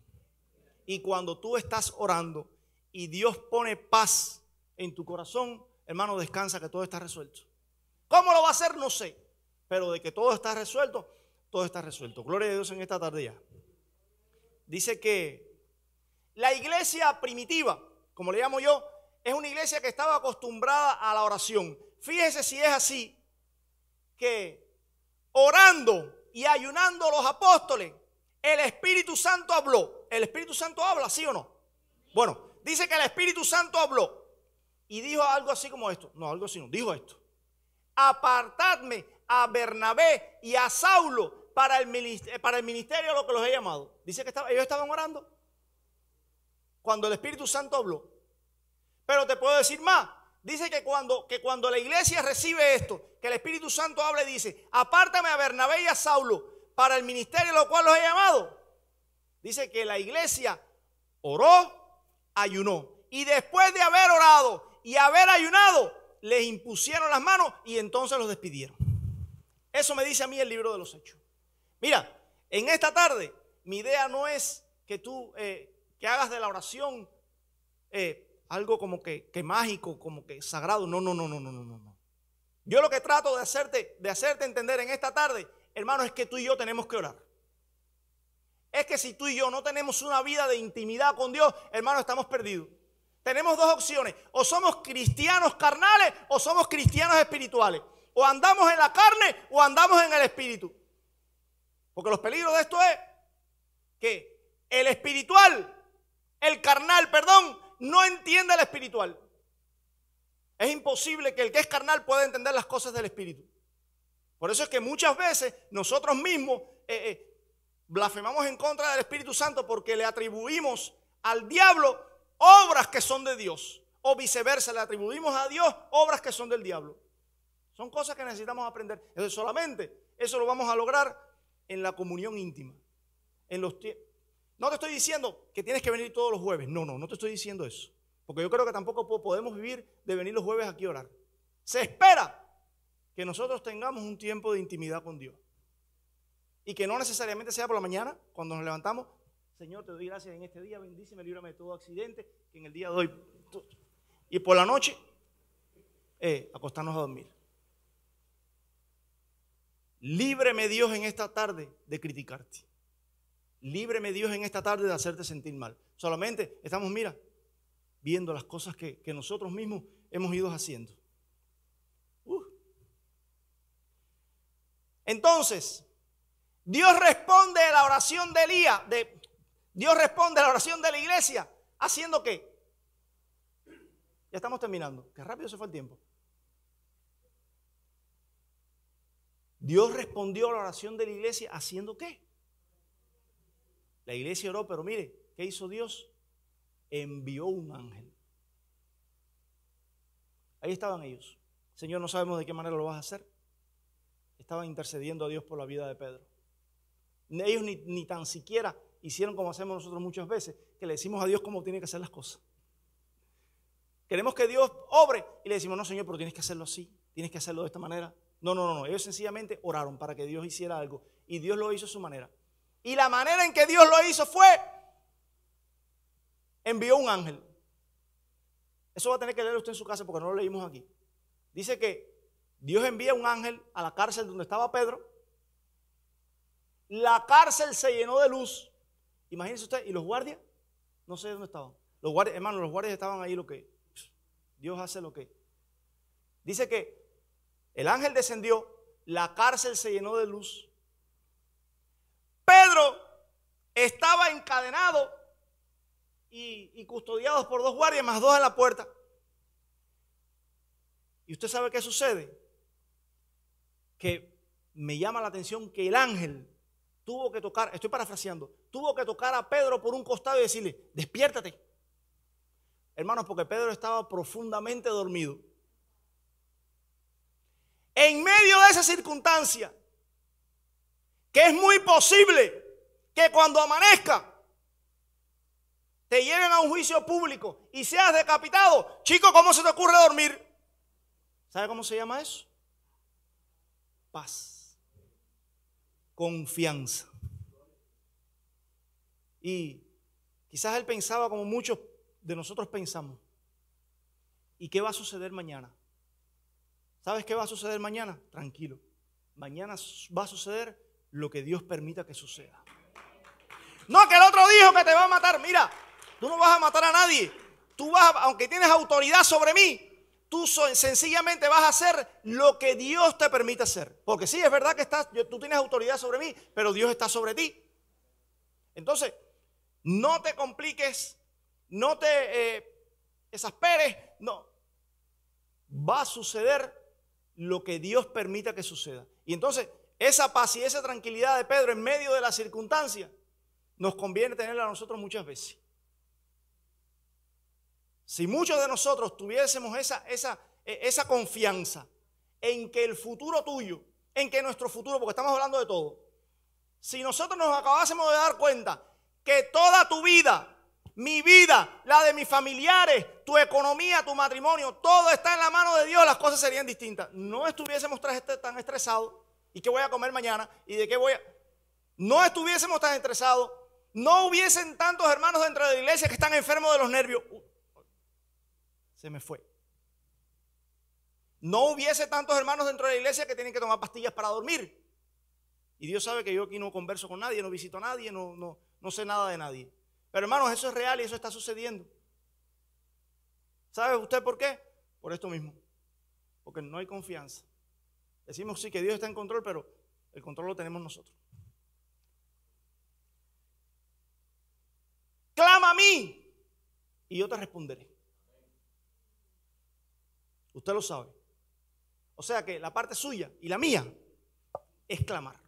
Y cuando tú estás orando y Dios pone paz en tu corazón, hermano, descansa que todo está resuelto. ¿Cómo lo va a hacer? No sé. Pero de que todo está resuelto, todo está resuelto. Gloria a Dios en esta tarde ya. Dice que la iglesia primitiva, como le llamo yo, es una iglesia que estaba acostumbrada a la oración. Fíjese si es así, que orando y ayunando los apóstoles, el Espíritu Santo habló. ¿El Espíritu Santo habla, sí o no? Bueno, dice que el Espíritu Santo habló y dijo algo así como esto. No, algo así no, dijo esto. Apartadme a Bernabé y a Saulo para el ministerio a lo que los he llamado. Dice que ellos estaban orando cuando el Espíritu Santo habló. Pero te puedo decir más. Dice que cuando la iglesia recibe esto, que el Espíritu Santo habla y dice, apártame a Bernabé y a Saulo para el ministerio a lo cual los he llamado. Dice que la iglesia oró, ayunó. Y después de haber orado y haber ayunado, les impusieron las manos y entonces los despidieron. Eso me dice a mí el libro de los Hechos. Mira, en esta tarde, mi idea no es que tú que hagas de la oración algo como que mágico, como que sagrado. No. Yo lo que trato de hacerte entender en esta tarde, hermano, es que tú y yo tenemos que orar. Es que si tú y yo no tenemos una vida de intimidad con Dios, hermano, estamos perdidos. Tenemos dos opciones: o somos cristianos carnales o somos cristianos espirituales. O andamos en la carne o andamos en el espíritu. Porque los peligros de esto es que el espiritual, el carnal, perdón, no entiende el espiritual. Es imposible que el que es carnal pueda entender las cosas del espíritu. Por eso es que muchas veces nosotros mismos blasfemamos en contra del Espíritu Santo porque le atribuimos al diablo obras que son de Dios, o viceversa, le atribuimos a Dios obras que son del diablo. Son cosas que necesitamos aprender. Entonces solamente eso lo vamos a lograr en la comunión íntima. No te estoy diciendo que tienes que venir todos los jueves. No te estoy diciendo eso. Porque yo creo que tampoco podemos vivir de venir los jueves aquí a orar. Se espera que nosotros tengamos un tiempo de intimidad con Dios. Y que no necesariamente sea por la mañana, cuando nos levantamos. Señor, te doy gracias en este día, bendíceme, líbrame de todo accidente, que en el día de hoy. Y por la noche, acostarnos a dormir. Líbreme Dios en esta tarde de criticarte. Líbreme Dios en esta tarde de hacerte sentir mal. Solamente estamos, mira, viendo las cosas que nosotros mismos hemos ido haciendo. Entonces, Dios responde a la oración de Elías, Dios responde a la oración de la iglesia, ¿haciendo qué? Ya estamos terminando, qué rápido se fue el tiempo. Dios respondió a la oración de la iglesia, ¿haciendo qué? La iglesia oró, pero mire, ¿qué hizo Dios? Envió un ángel. Ahí estaban ellos. Señor, no sabemos de qué manera lo vas a hacer. Estaban intercediendo a Dios por la vida de Pedro. Ellos ni tan siquiera hicieron como hacemos nosotros muchas veces, que le decimos a Dios cómo tiene que hacer las cosas. Queremos que Dios obre y le decimos, no, Señor, pero tienes que hacerlo así, tienes que hacerlo de esta manera. No. Ellos sencillamente oraron para que Dios hiciera algo y Dios lo hizo a su manera. Y la manera en que Dios lo hizo fue, envió un ángel. Eso va a tener que leer usted en su casa porque no lo leímos aquí. Dice que Dios envía un ángel a la cárcel donde estaba Pedro. La cárcel se llenó de luz. Imagínese usted, y los guardias, no sé dónde estaban. Los guardias, hermano, los guardias estaban ahí Dios hace lo que. Dice que el ángel descendió, la cárcel se llenó de luz. Pedro estaba encadenado y custodiado por dos guardias más dos en la puerta. ¿Y usted sabe qué sucede? Que me llama la atención que el ángel tuvo que tocar, estoy parafraseando, tuvo que tocar a Pedro por un costado y decirle, despiértate. Hermanos, porque Pedro estaba profundamente dormido. En medio de esa circunstancia, que es muy posible que cuando amanezca te lleven a un juicio público y seas decapitado. Chico, ¿cómo se te ocurre dormir? ¿Sabe cómo se llama eso? Paz. Confianza. Y quizás él pensaba como muchos de nosotros pensamos. ¿Y qué va a suceder mañana? ¿Sabes qué va a suceder mañana? Tranquilo. Mañana va a suceder lo que Dios permita que suceda. No, que el otro dijo que te va a matar. Mira, tú no vas a matar a nadie. Tú vas, aunque tienes autoridad sobre mí, tú sencillamente vas a hacer lo que Dios te permite hacer. Porque sí, es verdad que tú tienes autoridad sobre mí, pero Dios está sobre ti. Entonces, no te compliques, no te exasperes, no. Va a suceder lo que Dios permita que suceda. Y entonces, esa paz y esa tranquilidad de Pedro en medio de las circunstancias, nos conviene tenerla a nosotros muchas veces. Si muchos de nosotros tuviésemos esa confianza en que el futuro tuyo, en que nuestro futuro, porque estamos hablando de todo, si nosotros nos acabásemos de dar cuenta que toda tu vida, mi vida, la de mis familiares, tu economía, tu matrimonio, todo está en la mano de Dios, las cosas serían distintas. No estuviésemos tan estresados. ¿Y qué voy a comer mañana? ¿Y de qué voy a...? No estuviésemos tan estresados. No hubiesen tantos hermanos dentro de la iglesia que están enfermos de los nervios. Se me fue. No hubiese tantos hermanos dentro de la iglesia que tienen que tomar pastillas para dormir. Y Dios sabe que yo aquí no converso con nadie, no visito a nadie, no sé nada de nadie. Pero hermanos, eso es real y eso está sucediendo. ¿Sabe usted por qué? Por esto mismo. Porque no hay confianza. Decimos sí que Dios está en control, pero el control lo tenemos nosotros. Clama a mí y yo te responderé. Usted lo sabe. O sea que la parte suya y la mía es clamar.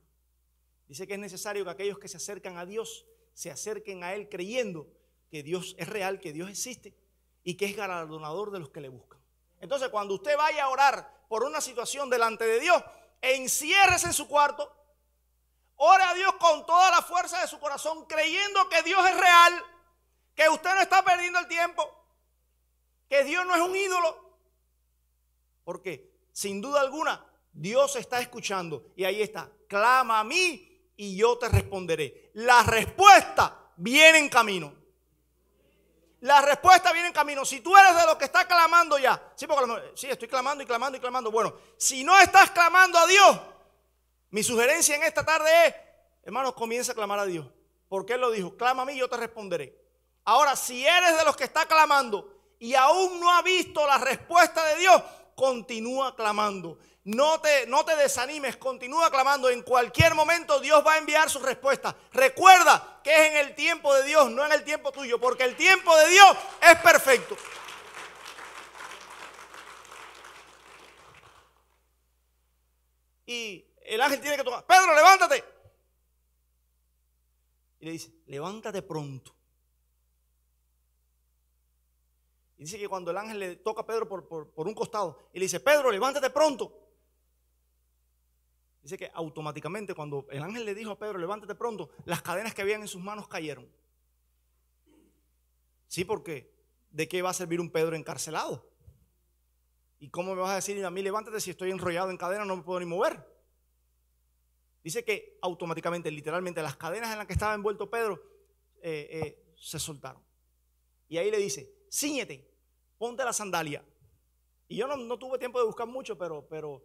Dice que es necesario que aquellos que se acercan a Dios se acerquen a Él creyendo que Dios es real, que Dios existe y que es galardonador de los que le buscan. Entonces, cuando usted vaya a orar por una situación delante de Dios, enciérrese en su cuarto, ore a Dios con toda la fuerza de su corazón, creyendo que Dios es real, que usted no está perdiendo el tiempo, que Dios no es un ídolo. Porque, sin duda alguna, Dios está escuchando. Y ahí está, clama a mí y yo te responderé. La respuesta viene en camino. La respuesta viene en camino. Si tú eres de los que está clamando ya, sí, porque sí, estoy clamando y clamando y clamando. Bueno, si no estás clamando a Dios, mi sugerencia en esta tarde es, hermanos, comienza a clamar a Dios. Porque Él lo dijo, clama a mí y yo te responderé. Ahora, si eres de los que está clamando y aún no ha visto la respuesta de Dios, continúa clamando. No te desanimes, continúa clamando. En cualquier momento Dios va a enviar su respuesta. Recuerda que es en el tiempo de Dios, no en el tiempo tuyo, porque el tiempo de Dios es perfecto. Y el ángel tiene que tocar, Pedro, levántate. Y le dice, levántate pronto. Y dice que cuando el ángel le toca a Pedro por un costado y le dice, Pedro, levántate pronto. Dice que automáticamente cuando el ángel le dijo a Pedro, levántate pronto, las cadenas que habían en sus manos cayeron. Sí, porque ¿de qué va a servir un Pedro encarcelado? ¿Y cómo me vas a decir a mí, levántate, si estoy enrollado en cadenas, no me puedo ni mover? Dice que automáticamente, literalmente, las cadenas en las que estaba envuelto Pedro se soltaron. Y ahí le dice, cíñete, ponte la sandalia. Y yo no tuve tiempo de buscar mucho, pero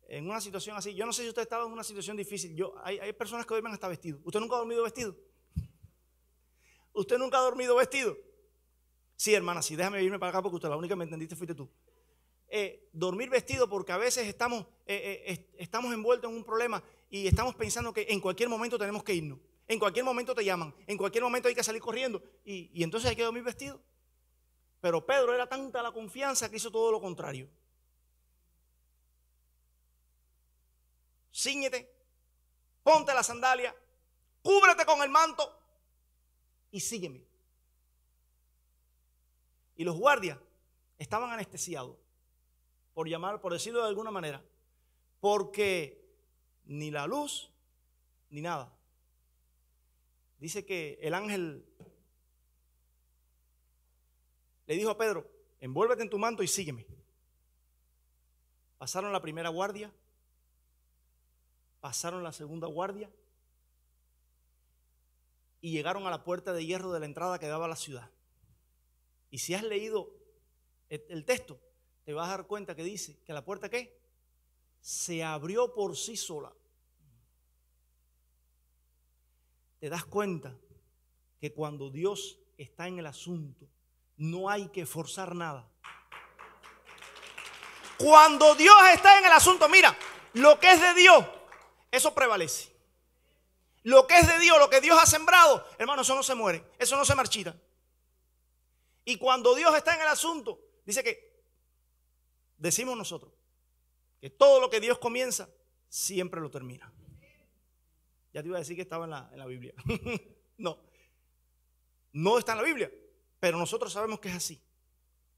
en una situación así, yo no sé si usted estaba en una situación difícil. Hay personas que duermen hasta vestido. ¿Usted nunca ha dormido vestido? ¿Usted nunca ha dormido vestido? Sí, hermana, sí, déjame irme para acá porque usted la única que me entendiste fuiste tú. Dormir vestido porque a veces estamos envueltos en un problema y estamos pensando que en cualquier momento tenemos que irnos. En cualquier momento te llaman, en cualquier momento hay que salir corriendo y entonces hay que dormir vestido. Pero Pedro era tanta la confianza que hizo todo lo contrario. Cíñete, ponte la sandalia, cúbrete con el manto y sígueme. Y los guardias estaban anestesiados, por decirlo de alguna manera, porque ni la luz ni nada. Dice que el ángel le dijo a Pedro, envuélvete en tu manto y sígueme. Pasaron la primera guardia, pasaron la segunda guardia y llegaron a la puerta de hierro de la entrada que daba a la ciudad. Y si has leído el texto, te vas a dar cuenta que dice que la puerta, ¿qué? Se abrió por sí sola. Te das cuenta que cuando Dios está en el asunto, no hay que forzar nada. Cuando Dios está en el asunto, mira, lo que es de Dios, eso prevalece. Lo que es de Dios, lo que Dios ha sembrado, hermano, eso no se muere, eso no se marchita. Y cuando Dios está en el asunto, dice que, decimos nosotros, que todo lo que Dios comienza, siempre lo termina. Ya te iba a decir que estaba en la Biblia. No está en la Biblia, pero nosotros sabemos que es así.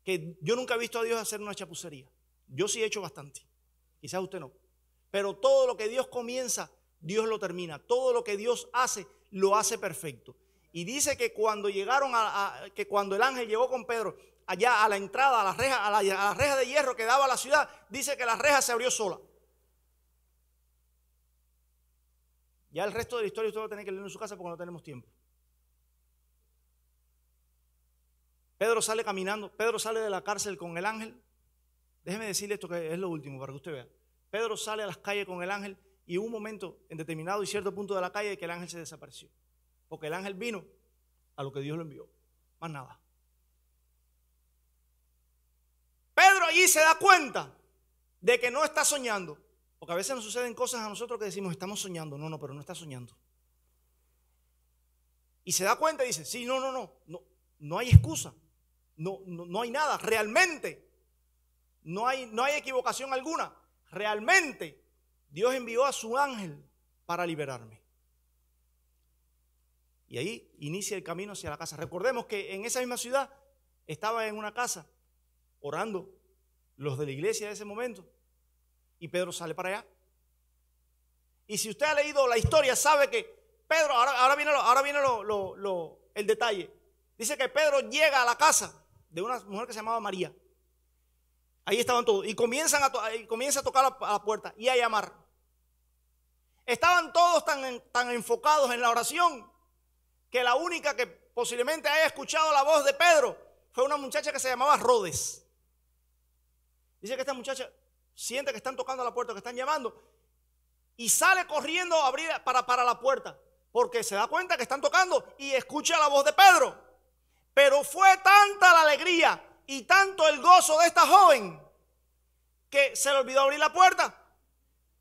Que yo nunca he visto a Dios hacer una chapucería. Yo sí he hecho bastante, quizás usted no. Pero todo lo que Dios comienza, Dios lo termina. Todo lo que Dios hace, lo hace perfecto. Y dice que cuando llegaron que cuando el ángel llegó con Pedro allá a la entrada, a la reja de hierro que daba a la ciudad, dice que la reja se abrió sola. Ya el resto de la historia usted va a tener que leer en su casa porque no tenemos tiempo. Pedro sale caminando, Pedro sale de la cárcel con el ángel. Déjeme decirle esto que es lo último para que usted vea. Pedro sale a las calles con el ángel y hubo un momento en determinado y cierto punto de la calle que el ángel se desapareció. Porque el ángel vino a lo que Dios lo envió. Más nada. Pedro allí se da cuenta de que no está soñando. Porque a veces nos suceden cosas a nosotros que decimos, estamos soñando. No, pero no está soñando. Y se da cuenta y dice, sí, no hay excusa. No hay nada. Realmente no hay equivocación alguna. Realmente Dios envió a su ángel para liberarme. Y ahí inicia el camino hacia la casa. Recordemos que en esa misma ciudad estaba en una casa orando los de la iglesia de ese momento. Y Pedro sale para allá. Y si usted ha leído la historia, sabe que Pedro, ahora viene el detalle. Dice que Pedro llega a la casa de una mujer que se llamaba María. Ahí estaban todos. Y comienza a tocar a la puerta y a llamar. Estaban todos tan enfocados en la oración que la única que posiblemente haya escuchado la voz de Pedro fue una muchacha que se llamaba Rodes. Dice que esta muchacha siente que están tocando a la puerta, que están llamando, y sale corriendo a abrir para la puerta, porque se da cuenta que están tocando y escucha la voz de Pedro. Pero fue tanta la alegría y tanto el gozo de esta joven que se le olvidó abrir la puerta,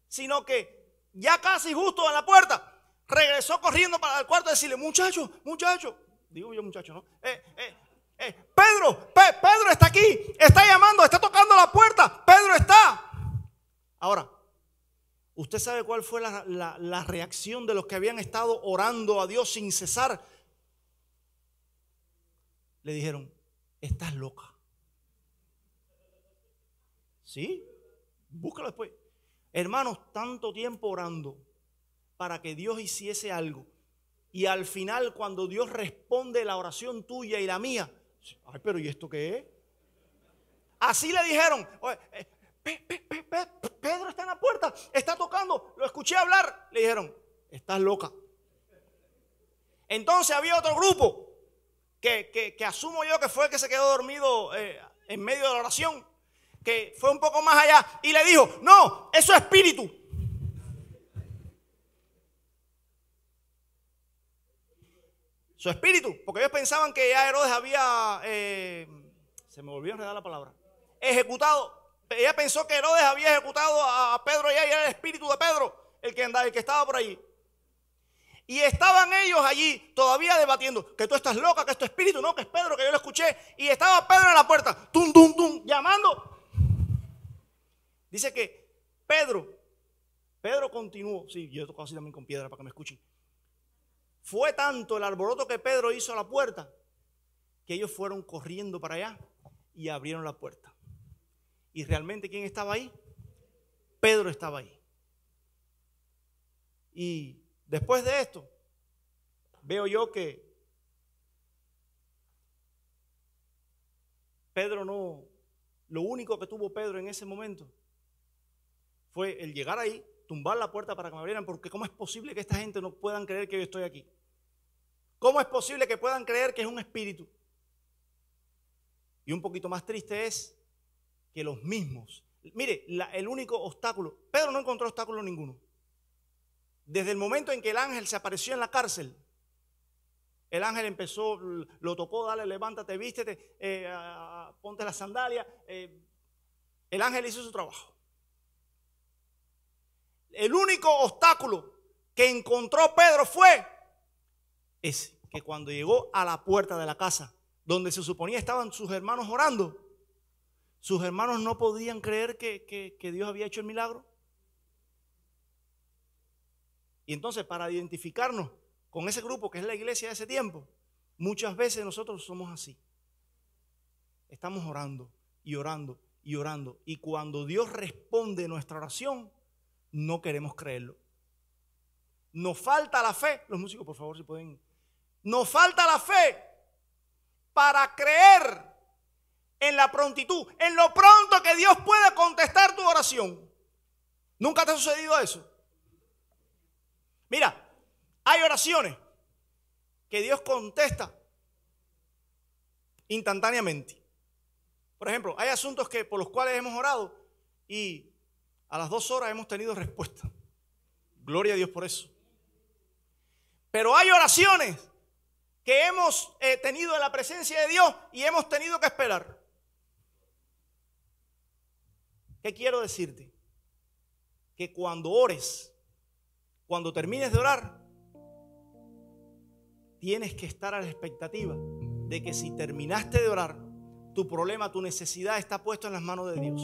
sino que ya casi justo en la puerta regresó corriendo para el cuarto a decirle, muchacho, digo yo muchacho, ¿no? Pedro está aquí, está llamando, está tocando la puerta, Pedro está. Ahora, ¿usted sabe cuál fue la reacción de los que habían estado orando a Dios sin cesar? Le dijeron, estás loca. ¿Sí? Búscalo después. Hermanos, tanto tiempo orando para que Dios hiciese algo. Y al final, cuando Dios responde la oración tuya y la mía, ay, pero ¿y esto qué es? Así le dijeron, Pedro está en la puerta, está tocando, lo escuché hablar. Le dijeron, estás loca. Entonces había otro grupo que asumo yo que fue el que se quedó dormido en medio de la oración, que fue un poco más allá y le dijo, no, eso es espíritu. Su espíritu, porque ellos pensaban que ya Herodes había, se me volvió a enredar la palabra, ejecutado. Ella pensó que Herodes había ejecutado a Pedro y era el espíritu de Pedro el que estaba por allí. Y estaban ellos allí todavía debatiendo, que tú estás loca, que es tu espíritu, no, que es Pedro, que yo lo escuché. Y estaba Pedro en la puerta, tum, tum, tum, llamando. Dice que Pedro continuó, sí, yo he tocado así también con piedra para que me escuchen. Fue tanto el alboroto que Pedro hizo a la puerta que ellos fueron corriendo para allá y abrieron la puerta. Y realmente, ¿quién estaba ahí? Pedro estaba ahí. Y después de esto, veo yo que Pedro lo único que tuvo Pedro en ese momento fue el llegar ahí, tumbar la puerta para que me abrieran, porque ¿cómo es posible que esta gente no puedan creer que yo estoy aquí? ¿Cómo es posible que puedan creer que es un espíritu? Y un poquito más triste es que los mismos, mire, el único obstáculo, Pedro no encontró obstáculo ninguno. Desde el momento en que el ángel se apareció en la cárcel, el ángel empezó, lo tocó, dale, levántate, vístete, ponte la sandalia. El ángel hizo su trabajo. El único obstáculo que encontró Pedro fue ese, que cuando llegó a la puerta de la casa, donde se suponía estaban sus hermanos orando, sus hermanos no podían creer que Dios había hecho el milagro. Y entonces, para identificarnos con ese grupo que es la iglesia de ese tiempo, muchas veces nosotros somos así. Estamos orando y orando y orando, y cuando Dios responde nuestra oración, no queremos creerlo. Nos falta la fe. Los músicos, por favor, si pueden. Nos falta la fe para creer en la prontitud, en lo pronto que Dios puede contestar tu oración. ¿Nunca te ha sucedido eso? Mira, hay oraciones que Dios contesta instantáneamente. Por ejemplo, hay asuntos por los cuales hemos orado y a las 2 horas hemos tenido respuesta. Gloria a Dios por eso. Pero hay oraciones que hemos tenido en la presencia de Dios y hemos tenido que esperar. ¿Qué quiero decirte? Que cuando ores, cuando termines de orar, tienes que estar a la expectativa de que si terminaste de orar, tu problema, tu necesidad está puesto en las manos de Dios.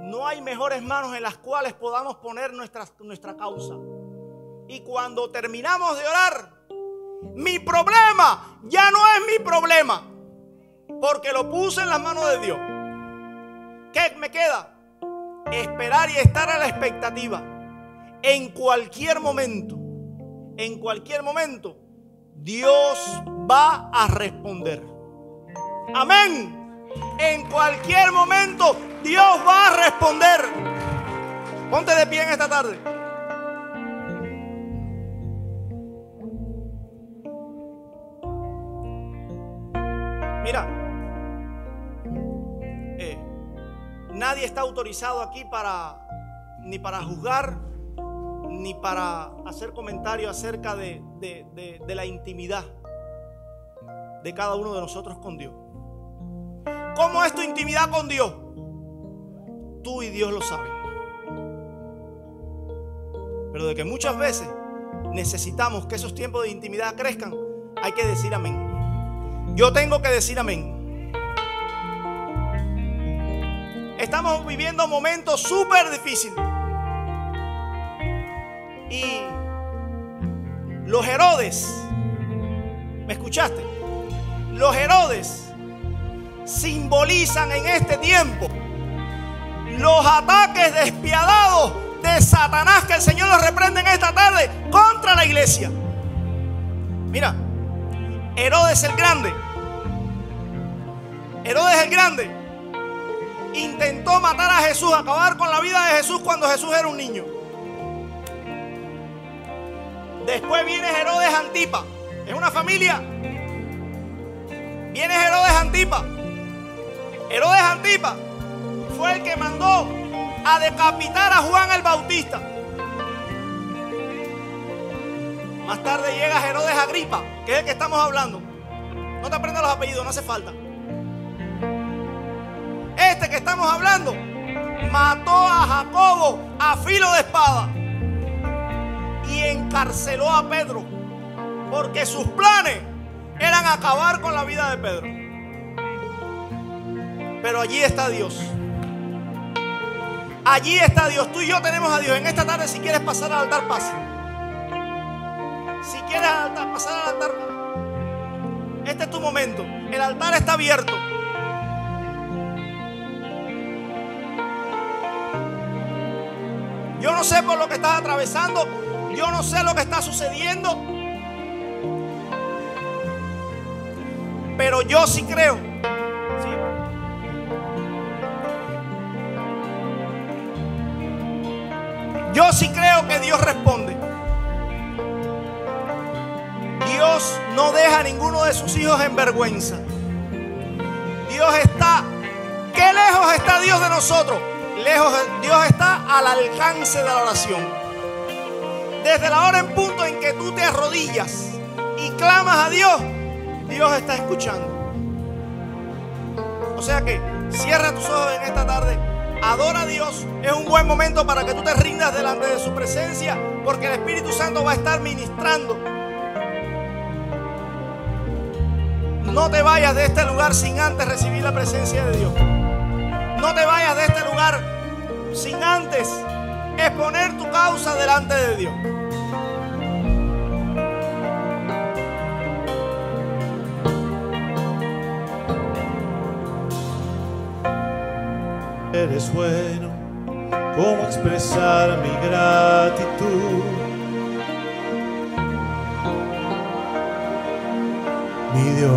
No hay mejores manos en las cuales podamos poner nuestra causa. Y cuando terminamos de orar, mi problema ya no es mi problema, porque lo puse en las manos de Dios. ¿Qué me queda? Esperar y estar a la expectativa. En cualquier momento, Dios va a responder. Amén. En cualquier momento, Dios va a responder. Ponte de pie en esta tarde. Mira, nadie está autorizado aquí ni para juzgar, ni para hacer comentarios acerca de la intimidad de cada uno de nosotros con Dios. ¿Cómo es tu intimidad con Dios? Tú y Dios lo saben. Pero de que muchas veces necesitamos que esos tiempos de intimidad crezcan, hay que decir amén. Yo tengo que decir amén. Estamos viviendo momentos súper difíciles. Y los Herodes, ¿me escuchaste? Los Herodes simbolizan en este tiempo los ataques despiadados de Satanás, que el Señor los reprende en esta tarde contra la iglesia. Mira, Herodes el Grande intentó matar a Jesús, acabar con la vida de Jesús cuando Jesús era un niño. Después viene Herodes Antipa, es una familia. Viene Herodes Antipa. Herodes Antipa fue el que mandó a decapitar a Juan el Bautista. Más tarde llega Herodes Agripa, que es el que estamos hablando. No te aprendas los apellidos, no hace falta. Este que estamos hablando mató a Jacobo a filo de espada y encarceló a Pedro, porque sus planes eran acabar con la vida de Pedro. Pero allí está Dios. Allí está Dios. Tú y yo tenemos a Dios. En esta tarde, si quieres pasar al altar, pasa. Si quieres pasar al altar, este es tu momento. El altar está abierto. Yo no sé por lo que estás atravesando. Yo no sé lo que está sucediendo. Pero yo sí creo. Sí. Yo sí creo que Dios responde. Dios no deja a ninguno de sus hijos en vergüenza. Dios está, ¿qué lejos está Dios de nosotros? Lejos, Dios está al alcance de la oración. Desde la hora en punto en que tú te arrodillas y clamas a Dios, Dios está escuchando. O sea que cierra tus ojos en esta tarde, adora a Dios. Es un buen momento para que tú te rindas delante de su presencia, porque el Espíritu Santo va a estar ministrando. No te vayas de este lugar sin antes recibir la presencia de Dios. No te vayas de este lugar sin antes exponer tu causa delante de Dios. Eres bueno, ¿cómo expresar mi gratitud? Mi Dios,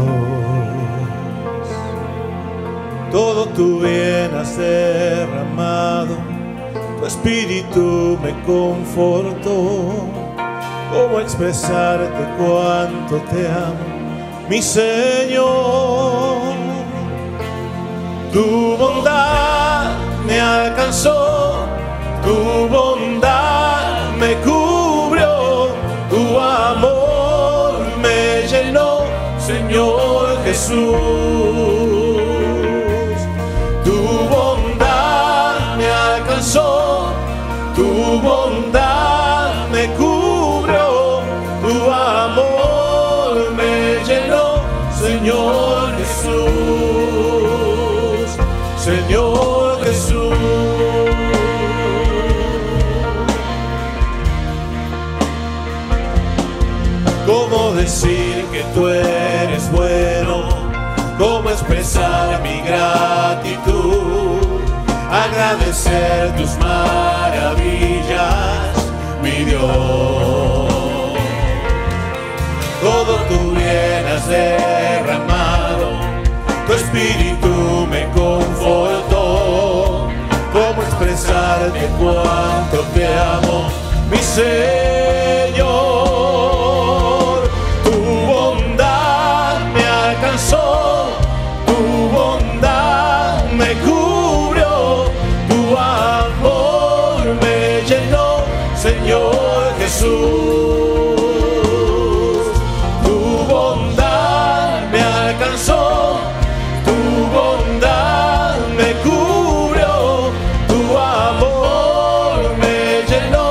todo tu bien has derramado, tu espíritu me confortó. ¿Cómo expresarte cuánto te amo, mi Señor? Tu bondad me alcanzó, tu bondad me cubrió, tu amor me llenó, Señor Jesús. Tu bondad me alcanzó, tu bondad me cubrió, tu amor me llenó, Señor Jesús, Señor Jesús. ¿Cómo decir que tú eres bueno? ¿Cómo expresar mi gratitud? Agradecer tus maravillas, mi Dios. Todo tu bien has derramado, tu espíritu me confortó. ¿Cómo expresarte cuánto te amo, mi Señor? Tu bondad me cubrió, tu amor me llenó, Señor Jesús. Tu bondad me alcanzó, tu bondad me cubrió, tu amor me llenó,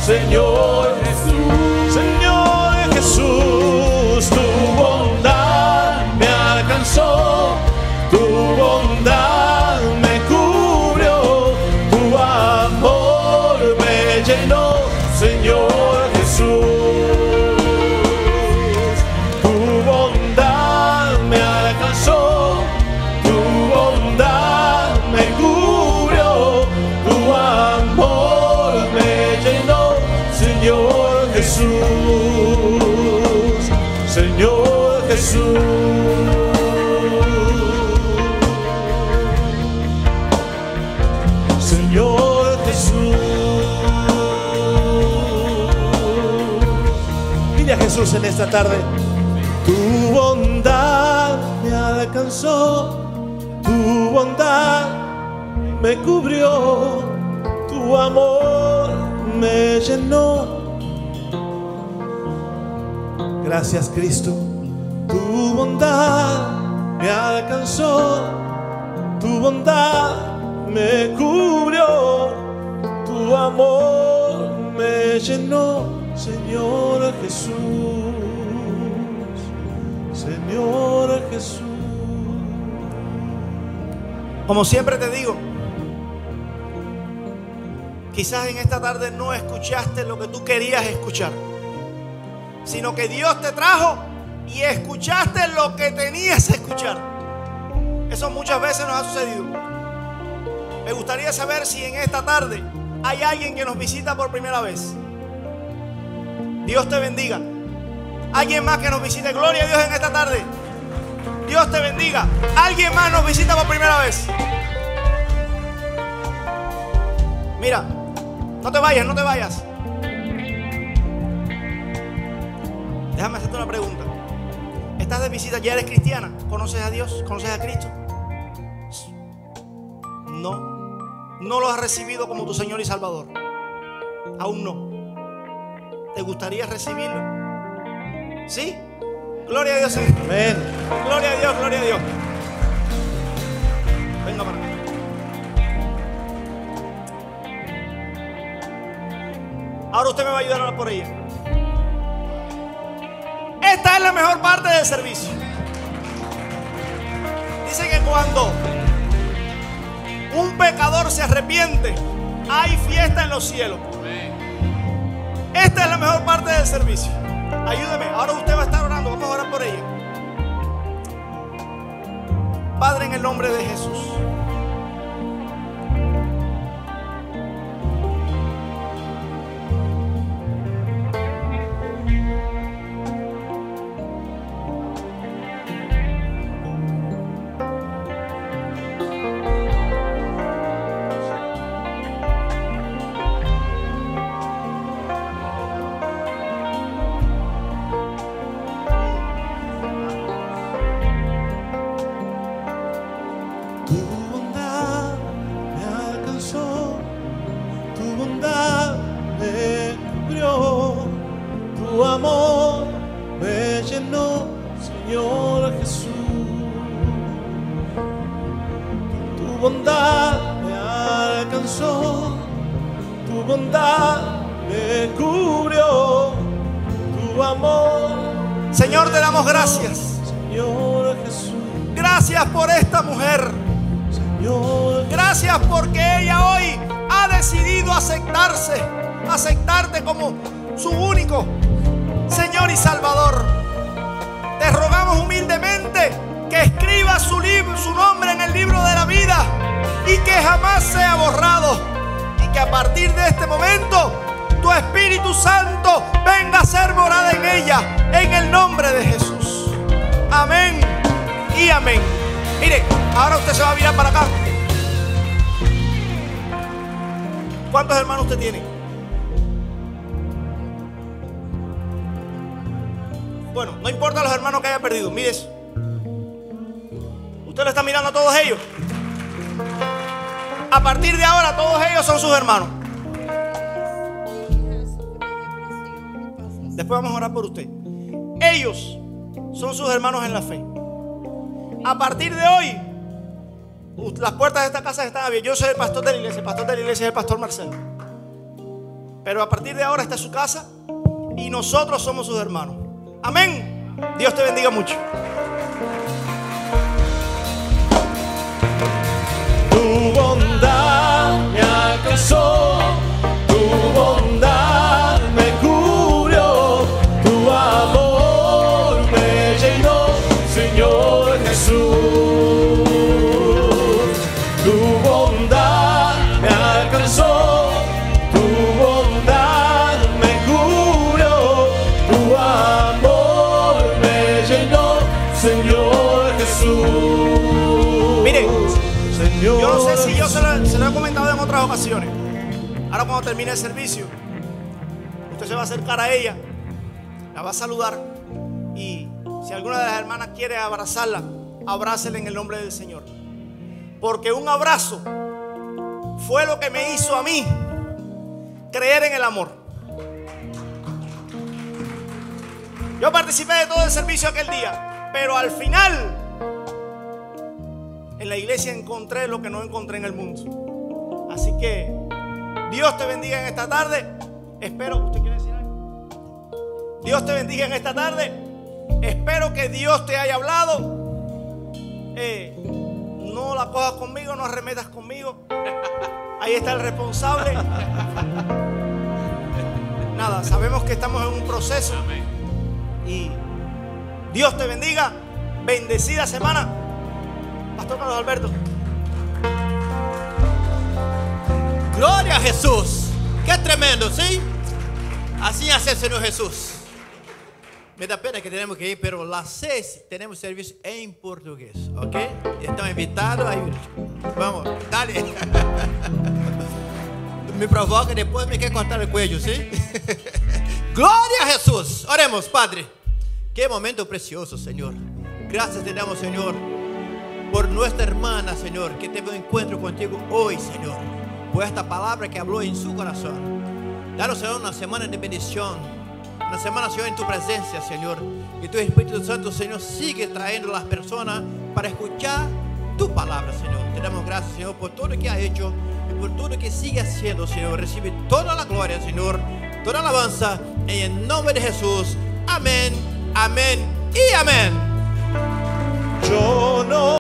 Señor Jesús, Señor Jesús. Tu bondad me alcanzó, tu bondad me cubrió, tu amor me llenó, Señor Jesús. Tu bondad me alcanzó, tu bondad me cubrió, tu amor me llenó, Señor Jesús, Señor Jesús. Señor Jesús. Dile a Jesús en esta tarde: tu bondad me alcanzó, tu bondad me cubrió, tu amor me llenó. Gracias, Cristo. Tu bondad me alcanzó, tu bondad me cubrió, tu amor me llenó, Señor Jesús, Señor Jesús. Como siempre te digo, quizás en esta tarde no escuchaste lo que tú querías escuchar, sino que Dios te trajo y escuchaste lo que tenías que escuchar. Eso muchas veces nos ha sucedido. Me gustaría saber si en esta tarde hay alguien que nos visita por primera vez. Dios te bendiga. Alguien más que nos visite. Gloria a Dios en esta tarde. Dios te bendiga. Alguien más nos visita por primera vez. Mira, no te vayas, no te vayas. Déjame hacerte una pregunta. ¿Estás de visita? ¿Ya eres cristiana? ¿Conoces a Dios? ¿Conoces a Cristo? No. No lo has recibido como tu Señor y Salvador. Aún no. ¿Te gustaría recibirlo? ¿Sí? Gloria a Dios. Amén. Gloria a Dios, gloria a Dios. Venga para acá. Ahora usted me va a ayudar a orar por ella. Esta es la mejor parte del servicio. Dice que cuando un pecador se arrepiente, hay fiesta en los cielos. Esta es la mejor parte del servicio. Ayúdeme. Ahora usted va a estar orando. Vamos a orar por ella. Padre, en el nombre de Jesús. Señor, te damos gracias. Gracias por esta mujer. Gracias porque ella hoy ha decidido aceptarte como su único Señor y Salvador. Te rogamos humildemente que escriba su nombre en el libro de la vida y que jamás sea borrado, y que a partir de este momento tu Espíritu Santo venga a ser morada en ella, en el nombre de Jesús. Amén y amén. Mire, ahora usted se va a virar para acá. ¿Cuántos hermanos usted tiene? Bueno, no importa los hermanos que haya perdido. Mire eso. Usted lo está mirando a todos ellos. A partir de ahora todos ellos son sus hermanos. Después vamos a orar por usted. Ellos son sus hermanos en la fe. A partir de hoy, las puertas de esta casa están abiertas. Yo soy el pastor de la iglesia. El pastor de la iglesia es el pastor Marcelo. Pero a partir de ahora esta es su casa y nosotros somos sus hermanos. Amén. Dios te bendiga mucho. Tu bondad me alcanzó, tu bondad me cubrió, tu amor me llenó, Señor Jesús. Tu bondad me alcanzó, tu bondad me cubrió, tu amor me llenó, Señor Jesús. Mire, yo no sé si yo se lo he comentado en otras ocasiones. Ahora cuando termine el servicio, usted se va a acercar a ella, la va a saludar, y si alguna de las hermanas quiere abrazarla, abrácela en el nombre del Señor. Porque un abrazo fue lo que me hizo a mí creer en el amor. Yo participé de todo el servicio aquel día, pero al final en la iglesia encontré lo que no encontré en el mundo. Así que Dios te bendiga en esta tarde. Espero, ¿usted quiere decir algo? Dios te bendiga en esta tarde. Espero que Dios te haya hablado. No la cojas conmigo, no arremetas conmigo. Ahí está el responsable. Nada, sabemos que estamos en un proceso. Y Dios te bendiga. Bendecida semana. Pastor Carlos Alberto. Gloria a Jesús. Qué tremendo, ¿sí? Así hace el Señor Jesús. Me da pena que tenemos que ir, pero las 6 tenemos servicio en portugués, ¿ok? Están invitados a ir. Vamos, dale. Me provoca y después me quer cortar el cuello, ¿sí? Gloria a Jesús. Oremos, Padre. Qué momento precioso, Señor. Gracias te damos, Señor, por nuestra hermana, Señor, que tuvo un encuentro contigo hoy, Señor. Por esta palabra que habló en su corazón. Danos, Señor, una semana de bendición. Una semana, Señor, en tu presencia, Señor. Y tu Espíritu Santo, Señor, sigue trayendo a las personas para escuchar tu palabra, Señor. Te damos gracias, Señor, por todo lo que ha hecho y por todo lo que sigue haciendo, Señor. Recibe toda la gloria, Señor, toda la alabanza, en el nombre de Jesús. Amén, amén y amén. Yo no